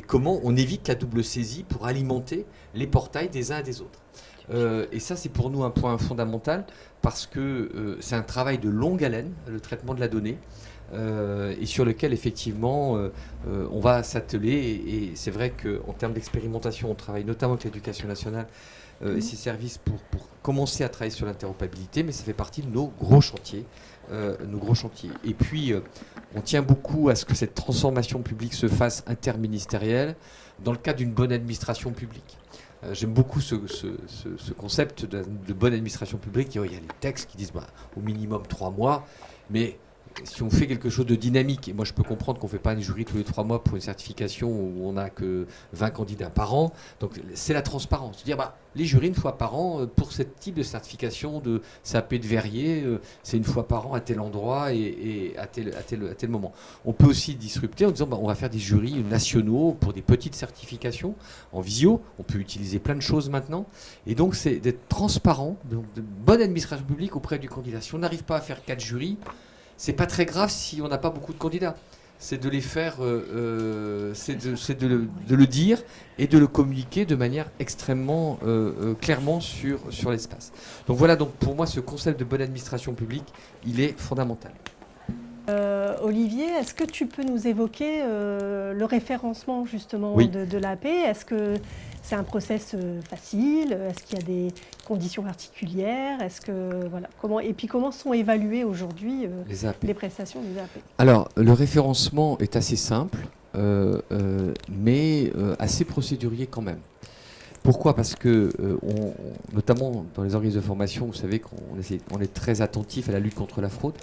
comment on évite la double saisie pour alimenter les portails des uns et des autres. Et ça, c'est pour nous un point fondamental, parce que c'est un travail de longue haleine, le traitement de la donnée, et sur lequel, effectivement, on va s'atteler. Et c'est vrai qu'en termes d'expérimentation, on travaille notamment avec l'Éducation nationale et ses services pour commencer à travailler sur l'interopérabilité, mais ça fait partie de nos gros chantiers. Et puis, on tient beaucoup à ce que cette transformation publique se fasse interministérielle dans le cadre d'une bonne administration publique. J'aime beaucoup ce concept de bonne administration publique. Il y a les textes qui disent au minimum 3 mois, mais si on fait quelque chose de dynamique, et moi je peux comprendre qu'on ne fait pas un jury tous les 3 mois pour une certification où on n'a que 20 candidats par an, donc c'est la transparence. C'est-à-dire les jurys une fois par an pour ce type de certification de CAP de verrier, c'est une fois par an à tel endroit et à tel moment. On peut aussi disrupter en disant on va faire des jurys nationaux pour des petites certifications en visio, on peut utiliser plein de choses maintenant, et donc c'est d'être transparent, donc de bonne administration publique auprès du candidat. Si on n'arrive pas à faire 4 jurys, c'est pas très grave si on n'a pas beaucoup de candidats. C'est de les faire, c'est de le dire et de le communiquer de manière extrêmement clairement sur l'espace. Donc voilà, donc pour moi, ce concept de bonne administration publique, il est fondamental. Olivier, est-ce que tu peux nous évoquer le référencement justement de l'AP? Est-ce que c'est un process facile? Est-ce qu'il y a des conditions particulières? Comment sont évaluées aujourd'hui les prestations des AP? Alors, le référencement est assez simple, mais assez procédurier quand même. Pourquoi? Parce que, notamment dans les organismes de formation, vous savez qu'on est très attentif à la lutte contre la fraude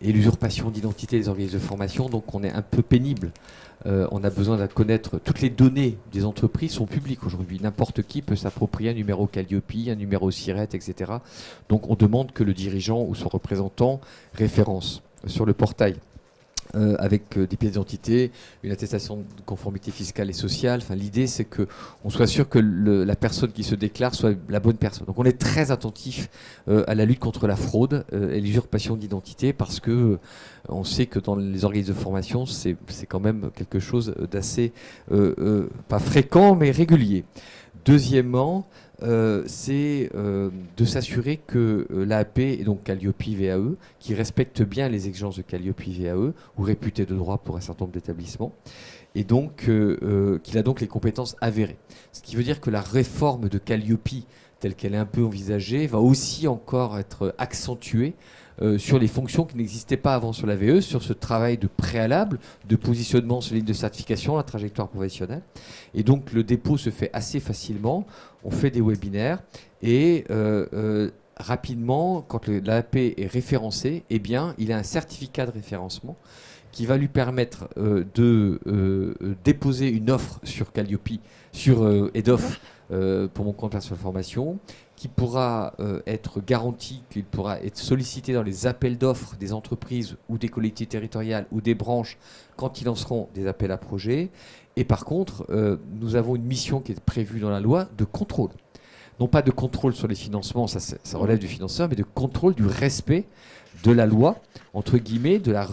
et l'usurpation d'identité des organismes de formation, donc on est un peu pénible. On a besoin de connaître toutes les données des entreprises sont publiques aujourd'hui. N'importe qui peut s'approprier un numéro Calliope, un numéro SIRET, etc. Donc on demande que le dirigeant ou son représentant référence sur le portail. Avec des pièces d'identité, une attestation de conformité fiscale et sociale. Enfin, l'idée, c'est qu'on soit sûr que la personne qui se déclare soit la bonne personne. Donc on est très attentif à la lutte contre la fraude et l'usurpation d'identité, parce que on sait que dans les organismes de formation, c'est quand même quelque chose d'assez, pas fréquent, mais régulier. Deuxièmement, c'est de s'assurer que l'AAP, et donc Calliope VAE, qui respecte bien les exigences de Calliope VAE, ou réputé de droit pour un certain nombre d'établissements, et donc qu'il a donc les compétences avérées. Ce qui veut dire que la réforme de Calliope, telle qu'elle est un peu envisagée, va aussi encore être accentuée sur les fonctions qui n'existaient pas avant sur la VE, sur ce travail de préalable, de positionnement sur ligne de certification, la trajectoire professionnelle. Et donc le dépôt se fait assez facilement, on fait des webinaires, et rapidement, quand l'AAP est référencé, eh bien, il a un certificat de référencement qui va lui permettre de déposer une offre sur Calliope, sur EDOF, pour mon compte personnel de formation, qui pourra être garanti, qu'il pourra être sollicité dans les appels d'offres des entreprises ou des collectivités territoriales ou des branches quand ils lanceront des appels à projets. Et par contre, nous avons une mission qui est prévue dans la loi de contrôle. Non pas de contrôle sur les financements, ça relève du financeur, mais de contrôle du respect de la loi, entre guillemets, de la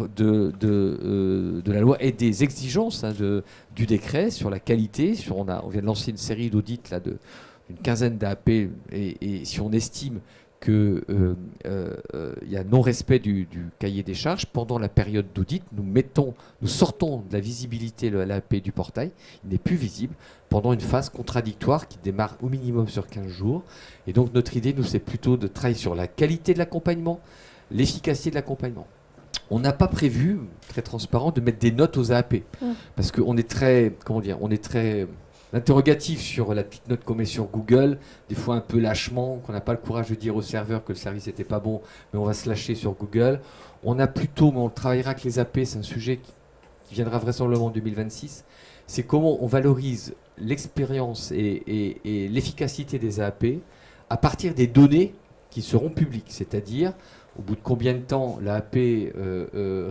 loi et des exigences du décret sur la qualité. On vient de lancer une série d'audits d'une quinzaine d'AP, et si on estime qu'il y a non-respect du cahier des charges, pendant la période d'audit, nous sortons de la visibilité de l'AP du portail, il n'est plus visible, pendant une phase contradictoire qui démarre au minimum sur 15 jours. Et donc notre idée, c'est plutôt de travailler sur la qualité de l'accompagnement, l'efficacité de l'accompagnement. On n'a pas prévu, très transparent, de mettre des notes aux AAP, parce qu'on est très, interrogatif sur la petite note qu'on met sur Google, des fois un peu lâchement, qu'on n'a pas le courage de dire au serveur que le service n'était pas bon, mais on va se lâcher sur Google. On travaillera avec les AP, c'est un sujet qui viendra vraisemblablement en 2026, c'est comment on valorise l'expérience et l'efficacité des AAP à partir des données qui seront publiques, c'est-à-dire au bout de combien de temps l'AAP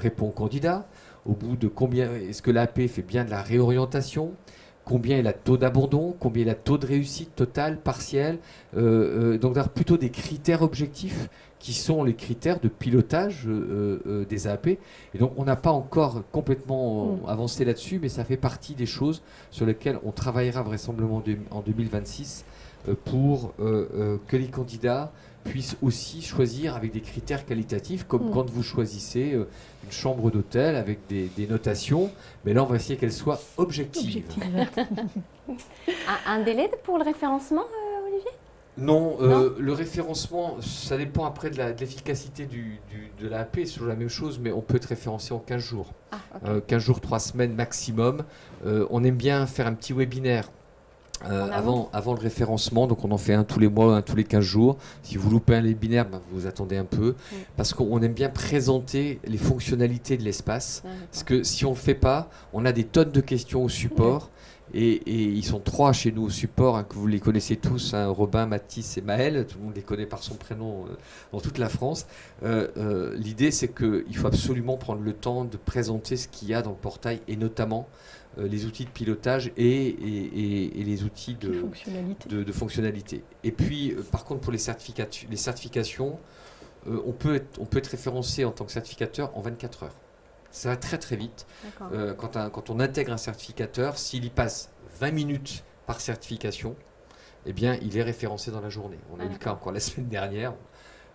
répond au candidat, au bout de combien est-ce que l'AAP fait bien de la réorientation, combien est le taux d'abandon, combien est le taux de réussite totale, partielle, donc plutôt des critères objectifs qui sont les critères de pilotage des AAP. Et donc on n'a pas encore complètement avancé là-dessus, mais ça fait partie des choses sur lesquelles on travaillera vraisemblablement en 2026 pour que les candidats puissent aussi choisir avec des critères qualitatifs, comme quand vous choisissez une chambre d'hôtel avec des notations, mais là on va essayer qu'elles soient objectives. Un délai pour le référencement, Olivier ? Non, le référencement, ça dépend après de l'efficacité de l'AAP, c'est toujours la même chose, mais on peut être référencé en 15 jours. Ah, okay. 15 jours, 3 semaines maximum. On aime bien faire un petit webinaire avant le référencement, donc on en fait un tous les mois, un tous les 15 jours. Si vous loupez un webinaire, vous attendez un peu, parce qu'on aime bien présenter les fonctionnalités de l'espace, parce que si on ne le fait pas, on a des tonnes de questions au support, et ils sont 3 chez nous au support, que vous les connaissez tous, Robin, Mathis et Maël, tout le monde les connaît par son prénom dans toute la France. L'idée, c'est qu'il faut absolument prendre le temps de présenter ce qu'il y a dans le portail, et notamment les outils de pilotage et les outils de fonctionnalité. Et puis, par contre, pour les certifications, on peut être référencé en tant que certificateur en 24 heures. Ça va très très vite. Quand on intègre un certificateur, s'il y passe 20 minutes par certification, eh bien, il est référencé dans la journée. On a eu le cas encore la semaine dernière.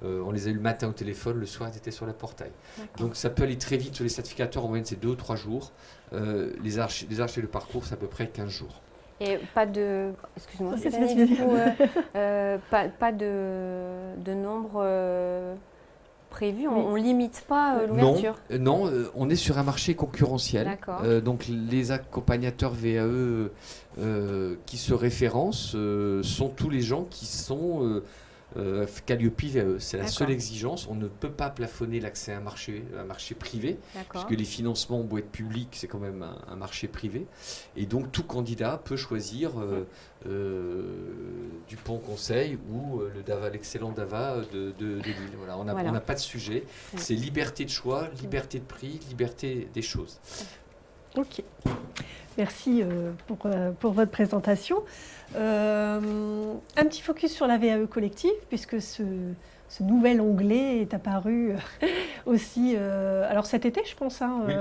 On les a eu le matin au téléphone, le soir ils étaient sur le portail. Donc ça peut aller très vite sur les certificateurs, en moyenne c'est 2 ou 3 jours. Les archers de parcours, c'est à peu près 15 jours. Et pas de... Excuse-moi, pas de nombre prévu, on ne limite pas l'ouverture. Non, on est sur un marché concurrentiel. Donc les accompagnateurs VAE qui se référencent sont tous les gens qui sont... Calliope VAE, c'est la seule exigence. On ne peut pas plafonner l'accès à un marché privé, puisque les financements ont beau être publics, c'est quand même un marché privé. Et donc tout candidat peut choisir Dupont Conseil ou l'excellent DAVA de Lille. Voilà, on n'a pas de sujet. C'est liberté de choix, liberté de prix, liberté des choses. Ok. Merci pour votre présentation. Un petit focus sur la VAE collective, puisque ce nouvel onglet est apparu aussi alors cet été, je pense. Oui.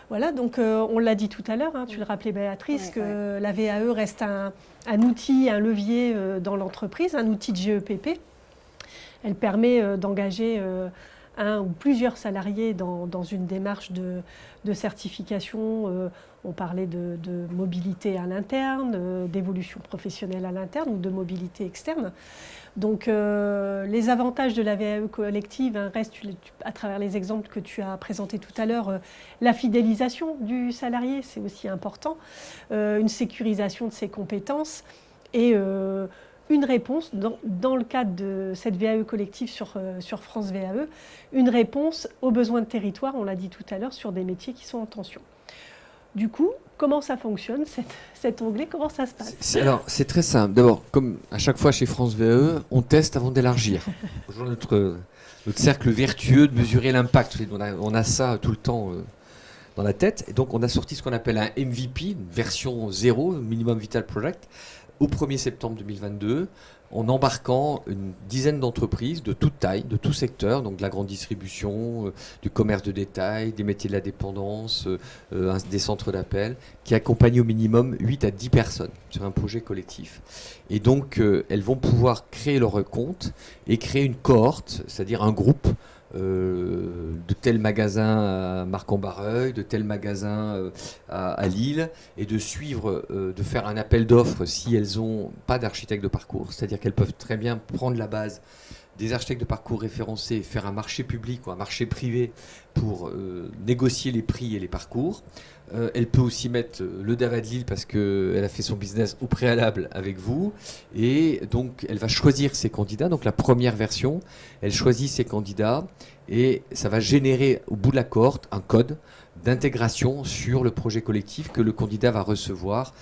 Voilà, donc on l'a dit tout à l'heure, tu le rappelais Béatrice, que la VAE reste un outil, un levier dans l'entreprise, un outil de GEPP. Elle permet d'engager un ou plusieurs salariés dans une démarche de certification. On parlait de mobilité à l'interne, d'évolution professionnelle à l'interne ou de mobilité externe. Donc les avantages de la VAE collective restent, à travers les exemples que tu as présentés tout à l'heure, la fidélisation du salarié, c'est aussi important, une sécurisation de ses compétences et une réponse, dans le cadre de cette VAE collective sur France VAE, une réponse aux besoins de territoire, on l'a dit tout à l'heure, sur des métiers qui sont en tension. Du coup, comment ça fonctionne, cet onglet, comment ça se passe? Alors, c'est très simple. D'abord, comme à chaque fois chez France VAE, on teste avant d'élargir. Aujourd'hui, notre cercle vertueux de mesurer l'impact. On a ça tout le temps dans la tête. Et donc, on a sorti ce qu'on appelle un MVP, une version 0, Minimum Vital Project, au 1er septembre 2022, en embarquant une dizaine d'entreprises de toute taille, de tout secteur, donc de la grande distribution, du commerce de détail, des métiers de la dépendance, des centres d'appel, qui accompagnent au minimum 8 à 10 personnes sur un projet collectif. Et donc, elles vont pouvoir créer leur compte et créer une cohorte, c'est-à-dire un groupe de tel magasin à Marc-en-Barreuil, de tel magasin à Lille, et de suivre, de faire un appel d'offres si elles n'ont pas d'architecte de parcours, c'est-à-dire qu'elles peuvent très bien prendre la base des architectes de parcours référencés faire un marché public ou un marché privé pour négocier les prix et les parcours. Elle peut aussi mettre le DAVA de Lille parce qu'elle a fait son business au préalable avec vous. Et donc, elle va choisir ses candidats. Donc, la première version, elle choisit ses candidats et ça va générer au bout de la cohorte un code d'intégration sur le projet collectif que le candidat va recevoir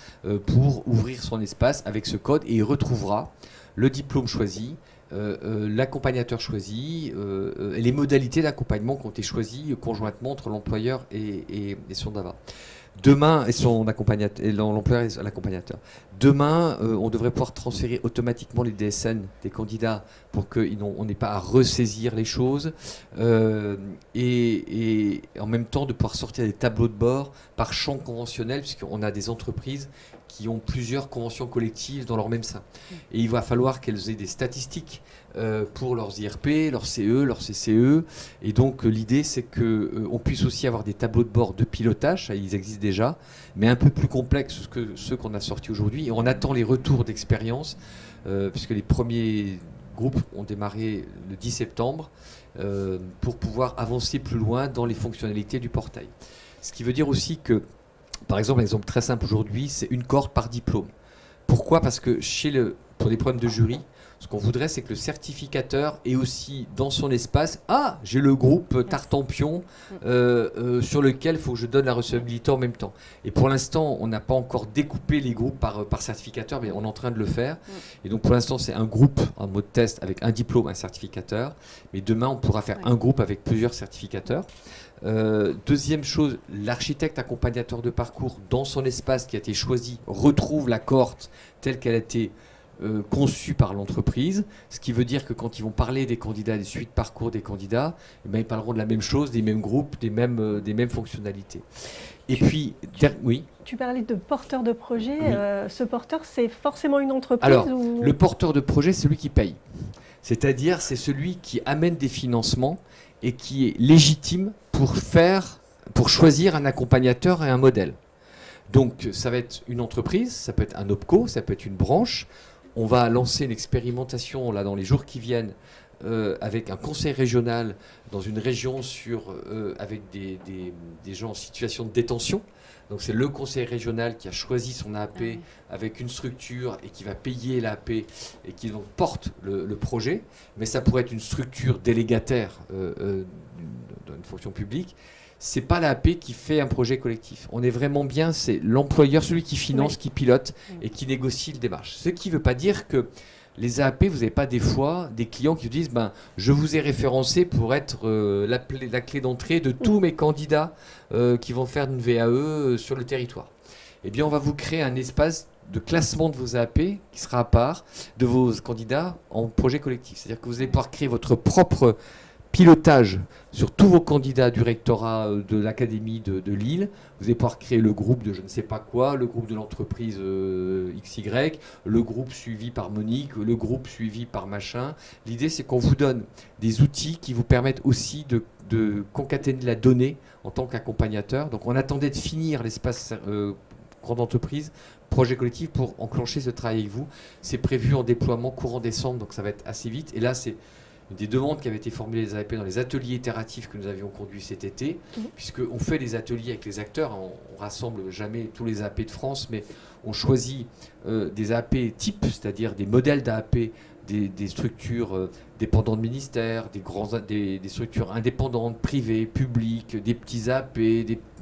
pour ouvrir son espace avec ce code, et il retrouvera le diplôme choisi, l'accompagnateur choisi, et les modalités d'accompagnement qui ont été choisies conjointement entre l'employeur et son DAVA. Demain, et son accompagnateur, l'employeur et l'accompagnateur. Demain, on devrait pouvoir transférer automatiquement les DSN des candidats pour qu'on n'ait pas à ressaisir les choses, et en même temps de pouvoir sortir des tableaux de bord par champ conventionnel, puisqu'on a des entreprises qui ont plusieurs conventions collectives dans leur même sein. Et il va falloir qu'elles aient des statistiques pour leurs IRP, leurs CE, leurs CCE. Et donc l'idée, c'est qu'on puisse aussi avoir des tableaux de bord de pilotage, ils existent déjà, mais un peu plus complexes que ceux qu'on a sortis aujourd'hui. Et on attend les retours d'expérience, puisque les premiers groupes ont démarré le 10 septembre, pour pouvoir avancer plus loin dans les fonctionnalités du portail. Ce qui veut dire aussi que, par exemple, un exemple très simple aujourd'hui, c'est une cohorte par diplôme. Pourquoi ? Parce que pour des problèmes de jury, ce qu'on voudrait, c'est que le certificateur ait aussi dans son espace, j'ai le groupe Tartampion sur lequel il faut que je donne la recevabilité en même temps. Et pour l'instant, on n'a pas encore découpé les groupes par certificateur, mais on est en train de le faire. Et donc pour l'instant, c'est un groupe en mode test avec un diplôme, un certificateur. Mais demain, on pourra faire un groupe avec plusieurs certificateurs. Deuxième chose, l'architecte accompagnateur de parcours dans son espace qui a été choisi retrouve la cohorte telle qu'elle a été conçue par l'entreprise, ce qui veut dire que quand ils vont parler des candidats, des suites parcours des candidats, ils parleront de la même chose, des mêmes groupes, des mêmes fonctionnalités. Et puis, oui. Tu parlais de porteur de projet. Oui. Ce porteur, c'est forcément une entreprise? Alors, le porteur de projet, c'est celui qui paye. C'est-à-dire, c'est celui qui amène des financements et qui est légitime pour choisir un accompagnateur et un modèle. Donc, ça va être une entreprise, ça peut être un OPCO, ça peut être une branche. On va lancer une expérimentation là, dans les jours qui viennent avec un conseil régional dans une région avec des gens en situation de détention. Donc, c'est le conseil régional qui a choisi son AAP avec une structure et qui va payer l'AAP et qui donc porte le projet. Mais ça pourrait être une structure délégataire d'une fonction publique. C'est pas l'AAP qui fait un projet collectif. On est vraiment bien, c'est l'employeur, celui qui finance, qui pilote et qui négocie le démarche. Ce qui ne veut pas dire que les AAP, vous n'avez pas des fois des clients qui vous disent je vous ai référencé pour être la clé d'entrée de tous mes candidats qui vont faire une VAE sur le territoire. Eh bien, on va vous créer un espace de classement de vos AAP qui sera à part de vos candidats en projet collectif. C'est-à-dire que vous allez pouvoir créer votre propre pilotage sur tous vos candidats du rectorat de l'Académie de Lille. Vous allez pouvoir créer le groupe de je ne sais pas quoi, le groupe de l'entreprise XY, le groupe suivi par Monique, le groupe suivi par machin. L'idée, c'est qu'on vous donne des outils qui vous permettent aussi de concaténer la donnée en tant qu'accompagnateur. Donc, on attendait de finir l'espace grande entreprise, projet collectif pour enclencher ce travail avec vous. C'est prévu en déploiement courant décembre, donc ça va être assez vite. Et là, c'est une des demandes qui avaient été formulées les AAP dans les ateliers itératifs que nous avions conduits cet été, puisqu'on fait des ateliers avec les acteurs, on rassemble jamais tous les AAP de France, mais on choisit des AAP types, c'est-à-dire des modèles d'AAP, des structures dépendantes de ministères, des structures indépendantes, privées, publiques, des petits AAP,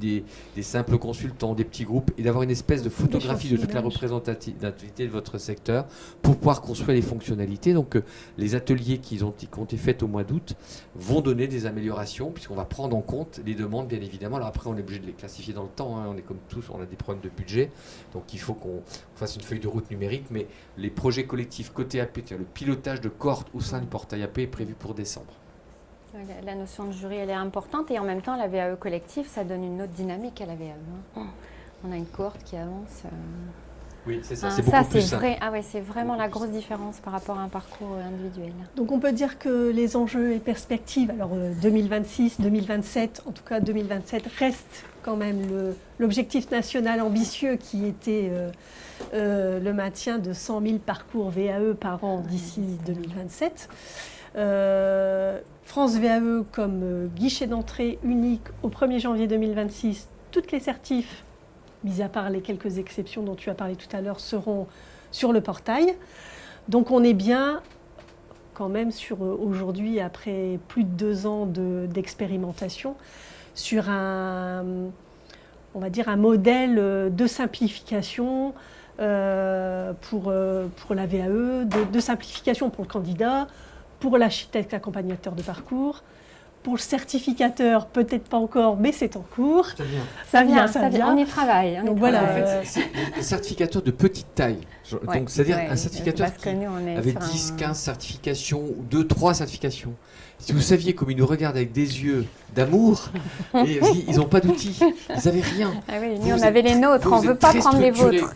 des simples consultants, des petits groupes, et d'avoir une espèce de photographie de toute la représentativité de votre secteur pour pouvoir construire les fonctionnalités. Donc les ateliers qui ont été faits au mois d'août vont donner des améliorations, puisqu'on va prendre en compte les demandes, bien évidemment. Alors après, on est obligé de les classifier dans le temps, on est comme tous, on a des problèmes de budget, donc il faut qu'on fasse une feuille de route numérique, mais les projets collectifs côté AP, le pilotage de cohorte au sein du portail AP est prévu pour décembre. La notion de jury, elle est importante, et en même temps, la VAE collective, ça donne une autre dynamique à la VAE. On a une cohorte qui avance. Oui, c'est ça, c'est beaucoup plus simple. C'est vraiment la grosse différence par rapport à un parcours individuel. Donc on peut dire que les enjeux et perspectives, alors 2026, 2027, en tout cas 2027, restent quand même l'objectif national ambitieux qui était le maintien de 100 000 parcours VAE par an d'ici 2027. France VAE comme guichet d'entrée unique au 1er janvier 2026. Toutes les certifs, mis à part les quelques exceptions dont tu as parlé tout à l'heure, seront sur le portail. Donc on est bien quand même sur aujourd'hui, après plus de 2 ans d'expérimentation, sur on va dire un modèle de simplification pour la VAE, de simplification pour le candidat, pour l'architecte accompagnateur de parcours, pour le certificateur, peut-être pas encore, mais c'est en cours. Ça vient. On y travaille. Donc voilà. En fait, c'est des certificateurs de petite taille. Donc, c'est-à-dire un certificateur qui avait 10, 15 certifications, ou 2, 3 certifications. Si vous saviez comme ils nous regardent avec des yeux d'amour, et ils n'ont pas d'outils, ils n'avaient rien. Ah oui, nous on avait les nôtres, on ne veut pas prendre les vôtres.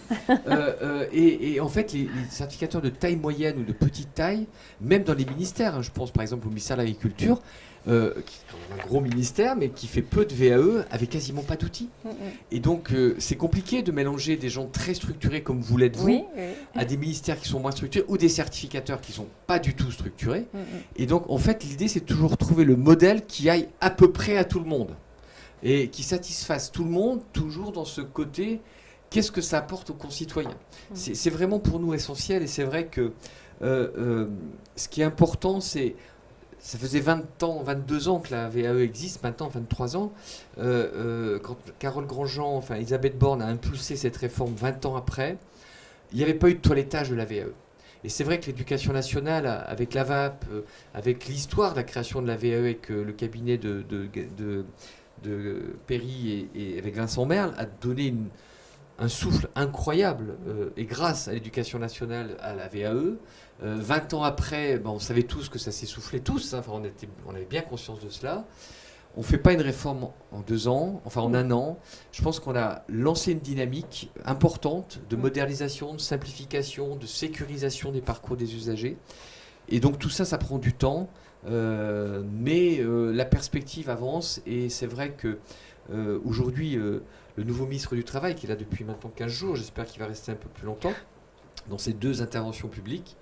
Et en fait, les certificateurs de taille moyenne ou de petite taille, même dans les ministères, je pense par exemple au ministère de l'Agriculture, qui est quand même un gros ministère, mais qui fait peu de VAE, avec quasiment pas d'outils. Et donc, c'est compliqué de mélanger des gens très structurés comme vous l'êtes vous, à des ministères qui sont moins structurés, ou des certificateurs qui ne sont pas du tout structurés. Et donc, en fait, l'idée, c'est toujours trouver le modèle qui aille à peu près à tout le monde, et qui satisfasse tout le monde, toujours dans ce côté, qu'est-ce que ça apporte aux concitoyens. C'est vraiment pour nous essentiel, et c'est vrai que ce qui est important, c'est... Ça faisait 20 ans, 22 ans que la VAE existe, maintenant 23 ans. Quand Carole Grandjean, enfin Elisabeth Borne a impulsé cette réforme 20 ans après, il n'y avait pas eu de toilettage de la VAE. Et c'est vrai que l'éducation nationale, avec la VAP, avec l'histoire de la création de la VAE avec le cabinet de Péry et avec Vincent Merle, a donné un souffle incroyable. Et grâce à l'éducation nationale, à la VAE, 20 ans après, on savait tous que ça s'essoufflait tous, hein, on avait bien conscience de cela. On ne fait pas une réforme en 2 ans, enfin en 1 an. Je pense qu'on a lancé une dynamique importante de modernisation, de simplification, de sécurisation des parcours des usagers. Et donc tout ça, ça prend du temps, mais la perspective avance. Et c'est vrai que aujourd'hui, le nouveau ministre du Travail, qui est là depuis maintenant 15 jours, j'espère qu'il va rester un peu plus longtemps, dans ses 2 interventions publiques,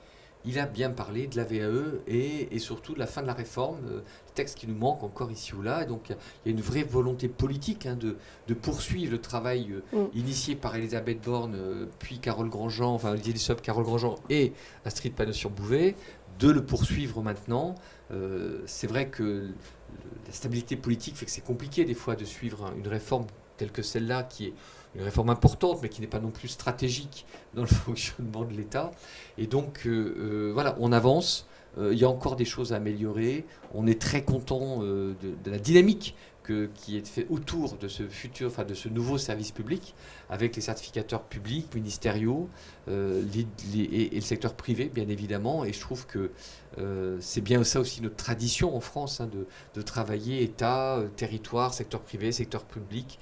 il a bien parlé de la VAE et surtout de la fin de la réforme, texte qui nous manque encore ici ou là. Et donc il y a une vraie volonté politique de poursuivre le travail initié par Elisabeth Borne, puis Carole Grandjean, enfin Olivier Dussopt, Carole Grandjean et Astrid Panosur-Bouvet, de le poursuivre maintenant. C'est vrai que la stabilité politique fait que c'est compliqué des fois de suivre une réforme telle que celle-là, qui est une réforme importante, mais qui n'est pas non plus stratégique dans le fonctionnement de l'État. Et donc, voilà, on avance. Il y a encore des choses à améliorer. On est très content de la dynamique qui est faite autour de ce futur, enfin de ce nouveau service public, avec les certificateurs publics, ministériaux, et le secteur privé, bien évidemment. Et je trouve que c'est bien ça aussi notre tradition en France, hein, de travailler État, territoire, secteur privé, secteur public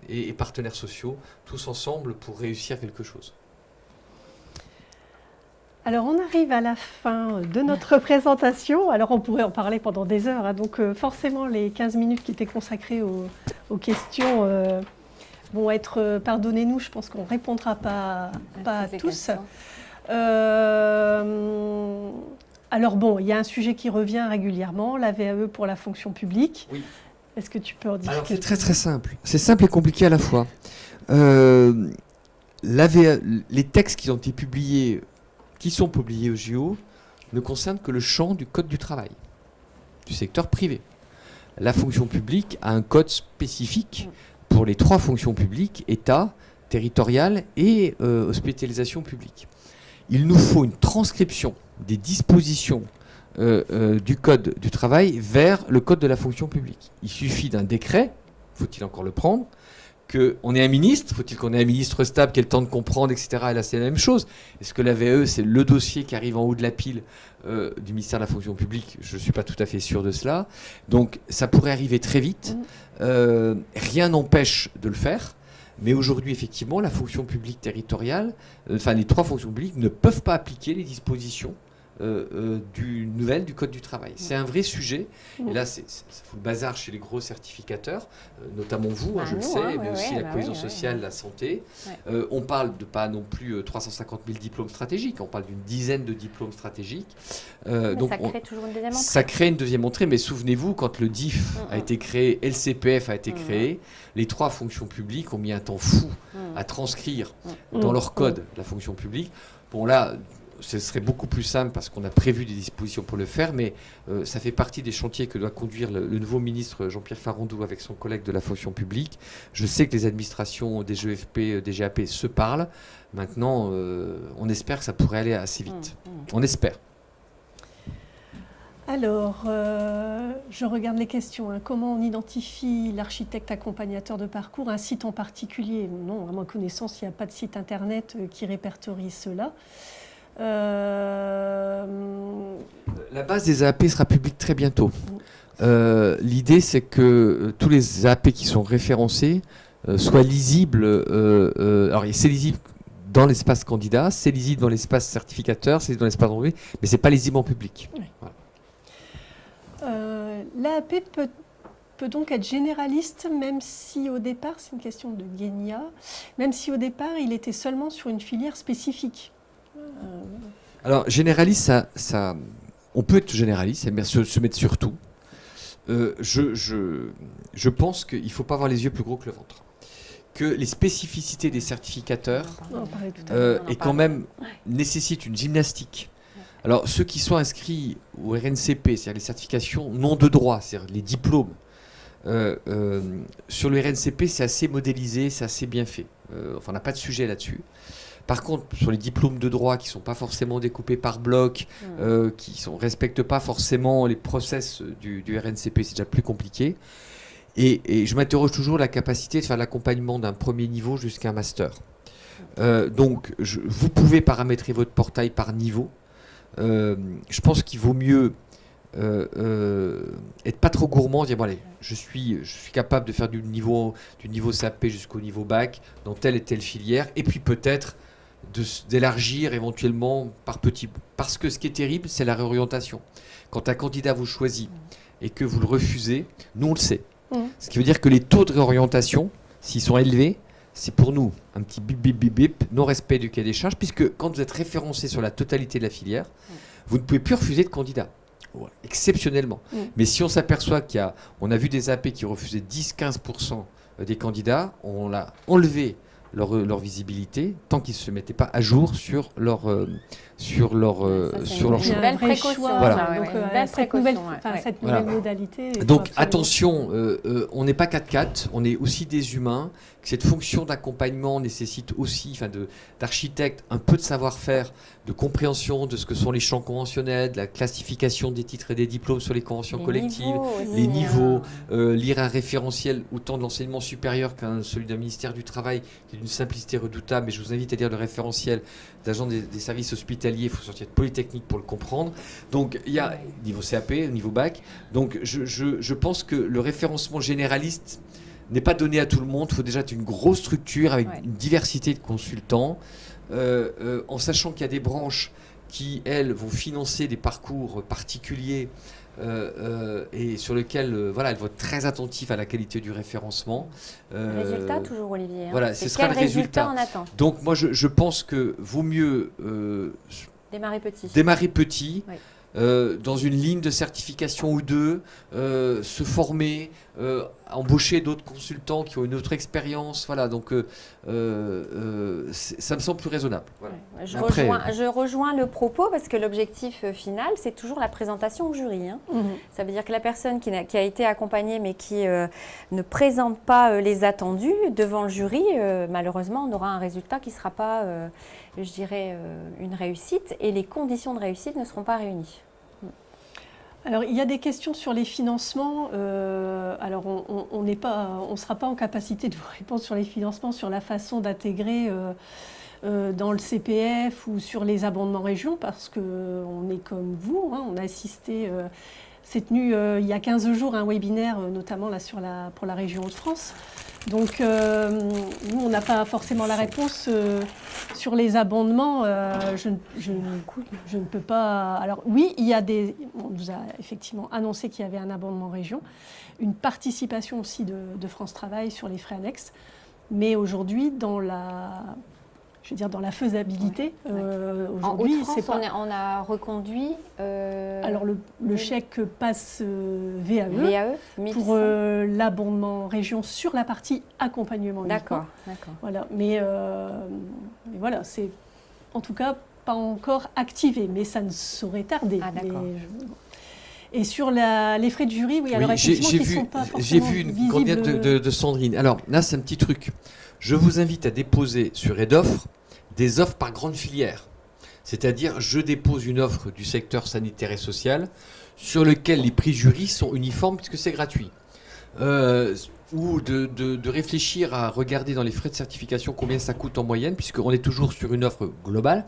et partenaires sociaux, tous ensemble pour réussir quelque chose. Alors, on arrive à la fin de notre présentation. Alors, on pourrait en parler pendant des heures, hein. Donc, forcément, les 15 minutes qui étaient consacrées aux questions vont être... Pardonnez-nous, je pense qu'on ne répondra pas à tous. Alors, bon, il y a un sujet qui revient régulièrement, la VAE pour la fonction publique. Oui. Est-ce que tu peux en dire quelque chose ? C'est très, très simple. C'est simple et compliqué à la fois. Les textes qui ont été publiés... qui sont publiés au JO, ne concernent que le champ du Code du travail, du secteur privé. La fonction publique a un code spécifique pour les 3 fonctions publiques, État, territorial et hospitalisation publique. Il nous faut une transcription des dispositions du Code du travail vers le Code de la fonction publique. Il suffit d'un décret, faut-il encore le prendre, qu'on ait un ministre, faut-il qu'on ait un ministre stable qui ait le temps de comprendre, etc. Et là, c'est la même chose. Est-ce que la VAE, c'est le dossier qui arrive en haut de la pile du ministère de la fonction publique ? Je ne suis pas tout à fait sûr de cela. Donc, ça pourrait arriver très vite. Rien n'empêche de le faire. Mais aujourd'hui, effectivement, la fonction publique territoriale, enfin les 3 fonctions publiques ne peuvent pas appliquer les dispositions du Code du travail. C'est un vrai sujet. Et là, c'est le bazar chez les gros certificateurs, notamment vous, je le sais, mais aussi la cohésion sociale, la santé. On parle de pas non plus 350 000 diplômes stratégiques, on parle d'une dizaine de diplômes stratégiques. Donc ça crée toujours une deuxième entrée. Ça crée une deuxième entrée, mais souvenez-vous, quand le DIF a été créé et le CPF a été créé, les 3 fonctions publiques ont mis un temps fou à transcrire dans leur code la fonction publique. Bon là, ce serait beaucoup plus simple parce qu'on a prévu des dispositions pour le faire, mais ça fait partie des chantiers que doit conduire le nouveau ministre Jean-Pierre Farandou avec son collègue de la fonction publique. Je sais que les administrations des GEFP, des GAP se parlent. Maintenant, on espère que ça pourrait aller assez vite. On espère. Alors, je regarde les questions. Comment on identifie l'architecte accompagnateur de parcours? Un site en particulier? Non, à ma connaissance, il n'y a pas de site internet qui répertorie cela. La base des AAP sera publique très bientôt. L'idée, c'est que tous les AAP qui sont référencés soient lisibles. Alors, c'est lisible dans l'espace candidat, c'est lisible dans l'espace certificateur, c'est lisible dans l'espace enlevé, mais c'est pas lisible en public. Oui. Voilà. L'AAP peut donc être généraliste, même si au départ, c'est une question de Guénia, même si au départ, il était seulement sur une filière spécifique. Alors, généraliste, on peut être généraliste, mais se mettre sur tout. Je pense qu'il ne faut pas avoir les yeux plus gros que le ventre. Que les spécificités des certificateurs et quand même nécessitent une gymnastique. Alors, ceux qui sont inscrits au RNCP, c'est-à-dire les certifications non de droit, c'est-à-dire les diplômes, sur le RNCP, c'est assez modélisé, c'est assez bien fait. Enfin, on n'a pas de sujet là-dessus. Par contre, sur les diplômes de droit qui ne sont pas forcément découpés par bloc, qui ne respectent pas forcément les process du RNCP, c'est déjà plus compliqué. Et je m'interroge toujours la capacité de faire l'accompagnement d'un premier niveau jusqu'à un master. Donc, vous pouvez paramétrer votre portail par niveau. Je pense qu'il vaut mieux être pas trop gourmand, dire bon allez, je suis capable de faire du niveau CAP jusqu'au niveau bac dans telle et telle filière, et puis peut-être d'élargir éventuellement par petits bouts. Parce que ce qui est terrible, c'est la réorientation. Quand un candidat vous choisit et que vous le refusez, nous on le sait. Ce qui veut dire que les taux de réorientation, s'ils sont élevés, c'est pour nous un petit bip bip bip bip, non-respect du cahier des charges, puisque quand vous êtes référencé sur la totalité de la filière, vous ne pouvez plus refuser de candidat. Exceptionnellement. Mais si on s'aperçoit on a vu des AP qui refusaient 10-15% des candidats, on l'a enlevé leur visibilité tant qu'ils ne se mettaient pas à jour sur leur choix. Une belle précaution. Voilà. Donc, cette nouvelle modalité. Donc attention, on n'est pas 4x4, on est aussi des humains. Cette fonction d'accompagnement nécessite aussi, d'architecte, un peu de savoir-faire, de compréhension de ce que sont les champs conventionnels, de la classification des titres et des diplômes sur les conventions collectives, les niveaux, lire un référentiel autant de l'enseignement supérieur qu'un celui d'un ministère du Travail, qui est d'une simplicité redoutable. Mais je vous invite à lire le référentiel d'agents des services hospitaliers. Il faut sortir de Polytechnique pour le comprendre. Donc il y a niveau CAP, niveau bac. Donc je pense que le référencement généraliste n'est pas donné à tout le monde. Il faut déjà être une grosse structure avec une diversité de consultants, en sachant qu'il y a des branches qui, elles, vont financer des parcours particuliers et sur lesquels elles vont être très attentives à la qualité du référencement. Résultat toujours, Olivier. Voilà, ce sera le résultat. On attend. Donc moi, je pense que vaut mieux démarrer petit. Oui. Dans une ligne de certification ou deux, se former, embaucher d'autres consultants qui ont une autre expérience. Voilà, donc ça me semble plus raisonnable. Voilà. Je rejoins le propos parce que l'objectif final, c'est toujours la présentation au jury. Ça veut dire que la personne qui a été accompagnée mais qui ne présente pas les attendus devant le jury, malheureusement, on aura un résultat qui ne sera pas, je dirais, une réussite et les conditions de réussite ne seront pas réunies. Alors, il y a des questions sur les financements. Alors, on ne sera pas en capacité de vous répondre sur les financements, sur la façon d'intégrer dans le CPF ou sur les abondements régions, parce qu'on est comme vous, on a assisté s'est tenu il y a 15 jours un webinaire, notamment là, pour la région Hauts-de-France. Donc, nous, on n'a pas forcément la réponse sur les abondements. Je ne peux pas... Alors, oui, on nous a effectivement annoncé qu'il y avait un abondement région, une participation aussi de France Travail sur les frais annexes. Mais aujourd'hui, dans la faisabilité, aujourd'hui, c'est pas... on a reconduit... Alors, le chèque passe VAE pour l'abondement région sur la partie accompagnement. D'accord. Voilà. Mais voilà, c'est en tout cas pas encore activé, mais ça ne saurait tarder. Ah, d'accord. Et sur les frais de jury, oui, alors effectivement, qui ne sont pas forcément j'ai vu une candidate de Sandrine. Alors là, c'est un petit truc. Je vous invite à déposer sur Aide-Offres des offres par grande filière. C'est-à-dire, je dépose une offre du secteur sanitaire et social sur lequel les prix jury sont uniformes puisque c'est gratuit. Ou de réfléchir à regarder dans les frais de certification combien ça coûte en moyenne, puisqu'on est toujours sur une offre globale.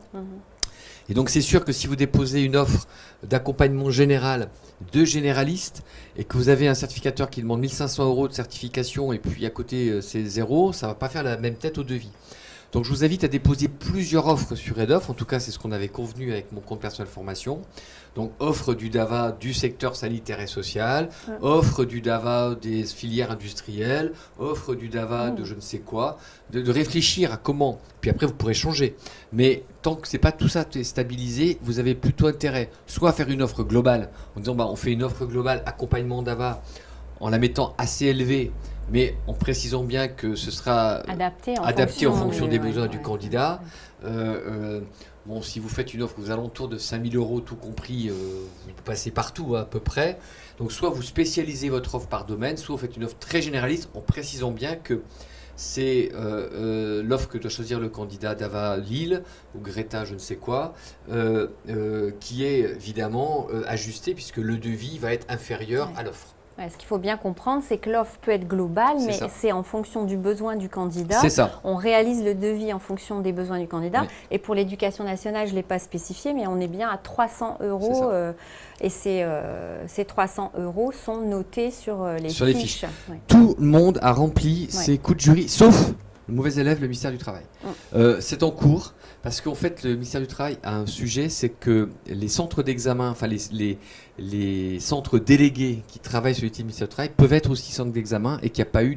Et donc c'est sûr que si vous déposez une offre d'accompagnement général de généraliste et que vous avez un certificateur qui demande 1 500 € de certification et puis à côté c'est 0, ça ne va pas faire la même tête au devis. Donc je vous invite à déposer plusieurs offres sur Aide-Offres. En tout cas, c'est ce qu'on avait convenu avec mon compte personnel formation. Donc offre du DAVA du secteur sanitaire et social, offre du DAVA des filières industrielles, offre du DAVA de je ne sais quoi, de réfléchir à comment. Puis après, vous pourrez changer. Mais tant que c'est pas tout ça stabilisé, vous avez plutôt intérêt soit à faire une offre globale en disant on fait une offre globale accompagnement DAVA en la mettant assez élevée, mais en précisant bien que ce sera adapté en fonction des besoins du candidat. Bon, si vous faites une offre aux alentours de 5 000 € tout compris, vous passez partout à peu près. Donc soit vous spécialisez votre offre par domaine, soit vous faites une offre très généraliste en précisant bien que c'est l'offre que doit choisir le candidat d'Ava Lille ou Greta je ne sais quoi, qui est évidemment ajustée puisque le devis va être inférieur à l'offre. Ouais, ce qu'il faut bien comprendre, c'est que l'offre peut être globale, mais c'est en fonction du besoin du candidat. C'est ça. On réalise le devis en fonction des besoins du candidat. Oui. Et pour l'éducation nationale, je ne l'ai pas spécifié, mais on est bien à 300 €. Et ces 300 € sont notés sur les fiches. Ouais. Tout le monde a rempli ses coûts de jury, sauf le mauvais élève, le ministère du Travail. C'est en cours. Parce qu'en fait, le ministère du Travail a un sujet, c'est que les centres d'examen, enfin les centres délégués qui travaillent sur les titres du ministère du Travail peuvent être aussi centres d'examen et qu'il n'y a pas eu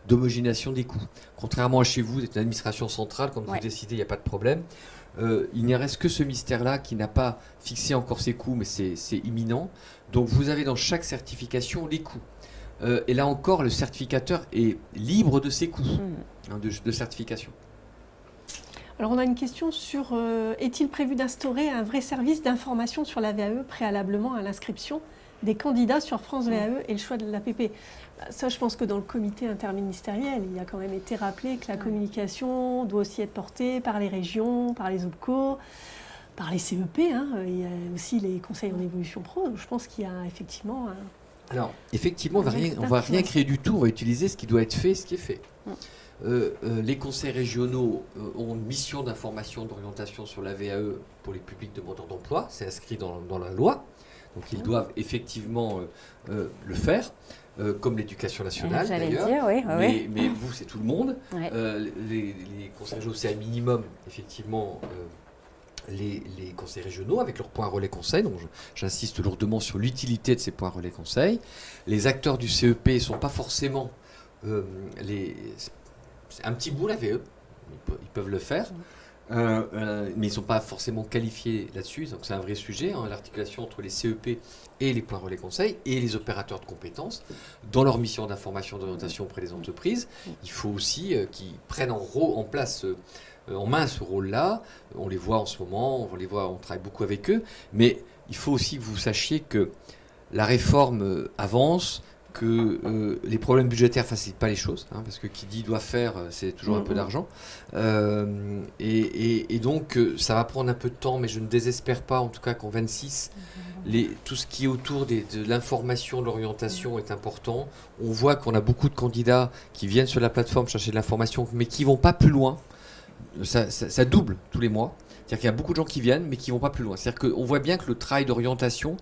d'homogénéisation des coûts. Contrairement à chez vous, vous êtes une administration centrale, quand vous décidez, il n'y a pas de problème. Il n'y reste que ce ministère-là qui n'a pas fixé encore ses coûts, mais c'est imminent. Donc vous avez dans chaque certification les coûts. Et là encore, le certificateur est libre de ses coûts de certification. Alors on a une question sur est-il prévu d'instaurer un vrai service d'information sur la VAE préalablement à l'inscription des candidats sur France VAE et le choix de l'APP? Ça, je pense que dans le comité interministériel, il a quand même été rappelé que la communication doit aussi être portée par les régions, par les OPCO, par les CEP. Il y a aussi les conseils en évolution pro. Je pense qu'il y a effectivement... Alors, effectivement, on ne va rien créer du tout. On va utiliser ce qui doit être fait, ce qui est fait. Les conseils régionaux ont une mission d'information, d'orientation sur la VAE pour les publics demandeurs d'emploi. C'est inscrit dans la loi. Donc ils doivent effectivement le faire, comme l'éducation nationale d'ailleurs. Mais vous, c'est tout le monde. Les conseils régionaux, c'est un minimum, effectivement, les conseils régionaux avec leurs points relais conseils. Donc j'insiste lourdement sur l'utilité de ces points relais conseils. Les acteurs du CEP ne sont pas forcément c'est un petit bout la VE, ils peuvent le faire, mais ils ne sont pas forcément qualifiés là-dessus, donc c'est un vrai sujet, l'articulation entre les CEP et les points relais conseils et les opérateurs de compétences dans leur mission d'information d'orientation auprès des entreprises. Il faut aussi qu'ils prennent en main ce rôle-là. On les voit en ce moment, on travaille beaucoup avec eux, mais il faut aussi que vous sachiez que la réforme avance, que les problèmes budgétaires ne facilitent pas les choses, parce que qui dit doit faire, c'est toujours un peu d'argent. Et donc, ça va prendre un peu de temps, mais je ne désespère pas, en tout cas qu'en 26, tout ce qui est autour de l'information, de l'orientation est important. On voit qu'on a beaucoup de candidats qui viennent sur la plateforme chercher de l'information, mais qui ne vont pas plus loin. Ça double tous les mois. C'est-à-dire qu'il y a beaucoup de gens qui viennent, mais qui ne vont pas plus loin. C'est-à-dire qu'on voit bien que le travail d'orientation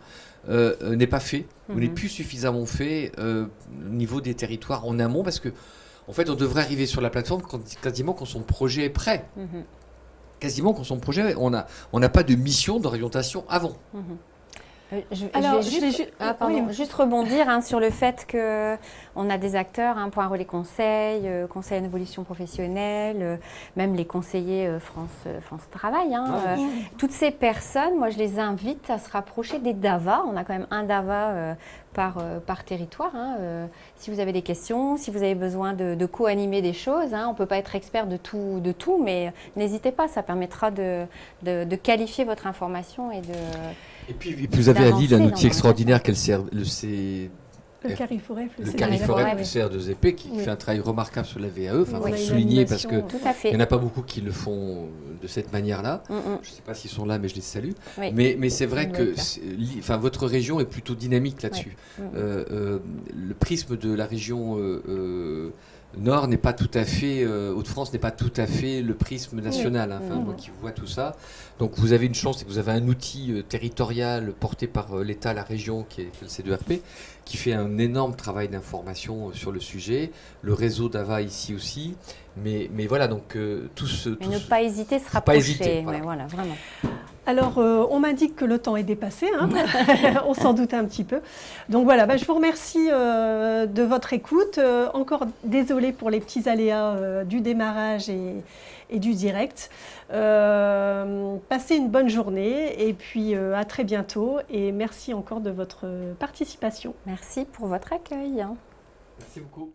n'est pas fait, ou n'est plus suffisamment fait au niveau des territoires en amont, parce que en fait, on devrait arriver sur la plateforme quasiment quand son projet est prêt. Quasiment quand son projet, on n'a pas de mission d'orientation avant. Juste rebondir sur le fait qu'on a des acteurs, Point Relais Conseil, Conseil en évolution professionnelle, même les conseillers France Travail. Toutes ces personnes, moi je les invite à se rapprocher des DAVA. On a quand même un DAVA par territoire. Si vous avez des questions, si vous avez besoin de co-animer des choses, on ne peut pas être expert de tout, mais n'hésitez pas, ça permettra de qualifier votre information et de... Et puis vous avez à Lille un outil extraordinaire qu'elle sert, le Cariforef, le CR2EP, qui fait un travail remarquable sur la VAE. Enfin, vous le soulignez parce qu'il n'y en a pas beaucoup qui le font de cette manière-là. Je ne sais pas s'ils sont là, mais je les salue. Oui. Mais c'est vrai que votre région est plutôt dynamique là-dessus. Le prisme de la région Nord n'est pas tout à fait, Hauts-de-France n'est pas tout à fait le prisme national, moi qui vois tout ça. Donc vous avez une chance, c'est que vous avez un outil territorial porté par l'État, la région, qui est le C2RP, qui fait un énorme travail d'information sur le sujet, le réseau d'AVA ici aussi, mais voilà, donc ne pas hésiter, se rapprocher, voilà, vraiment. Alors, on m'indique que le temps est dépassé, on s'en doute un petit peu. Donc voilà, je vous remercie de votre écoute. Encore désolée pour les petits aléas du démarrage et du direct. Passez une bonne journée et puis à très bientôt. Et merci encore de votre participation. Merci pour votre accueil. Merci beaucoup.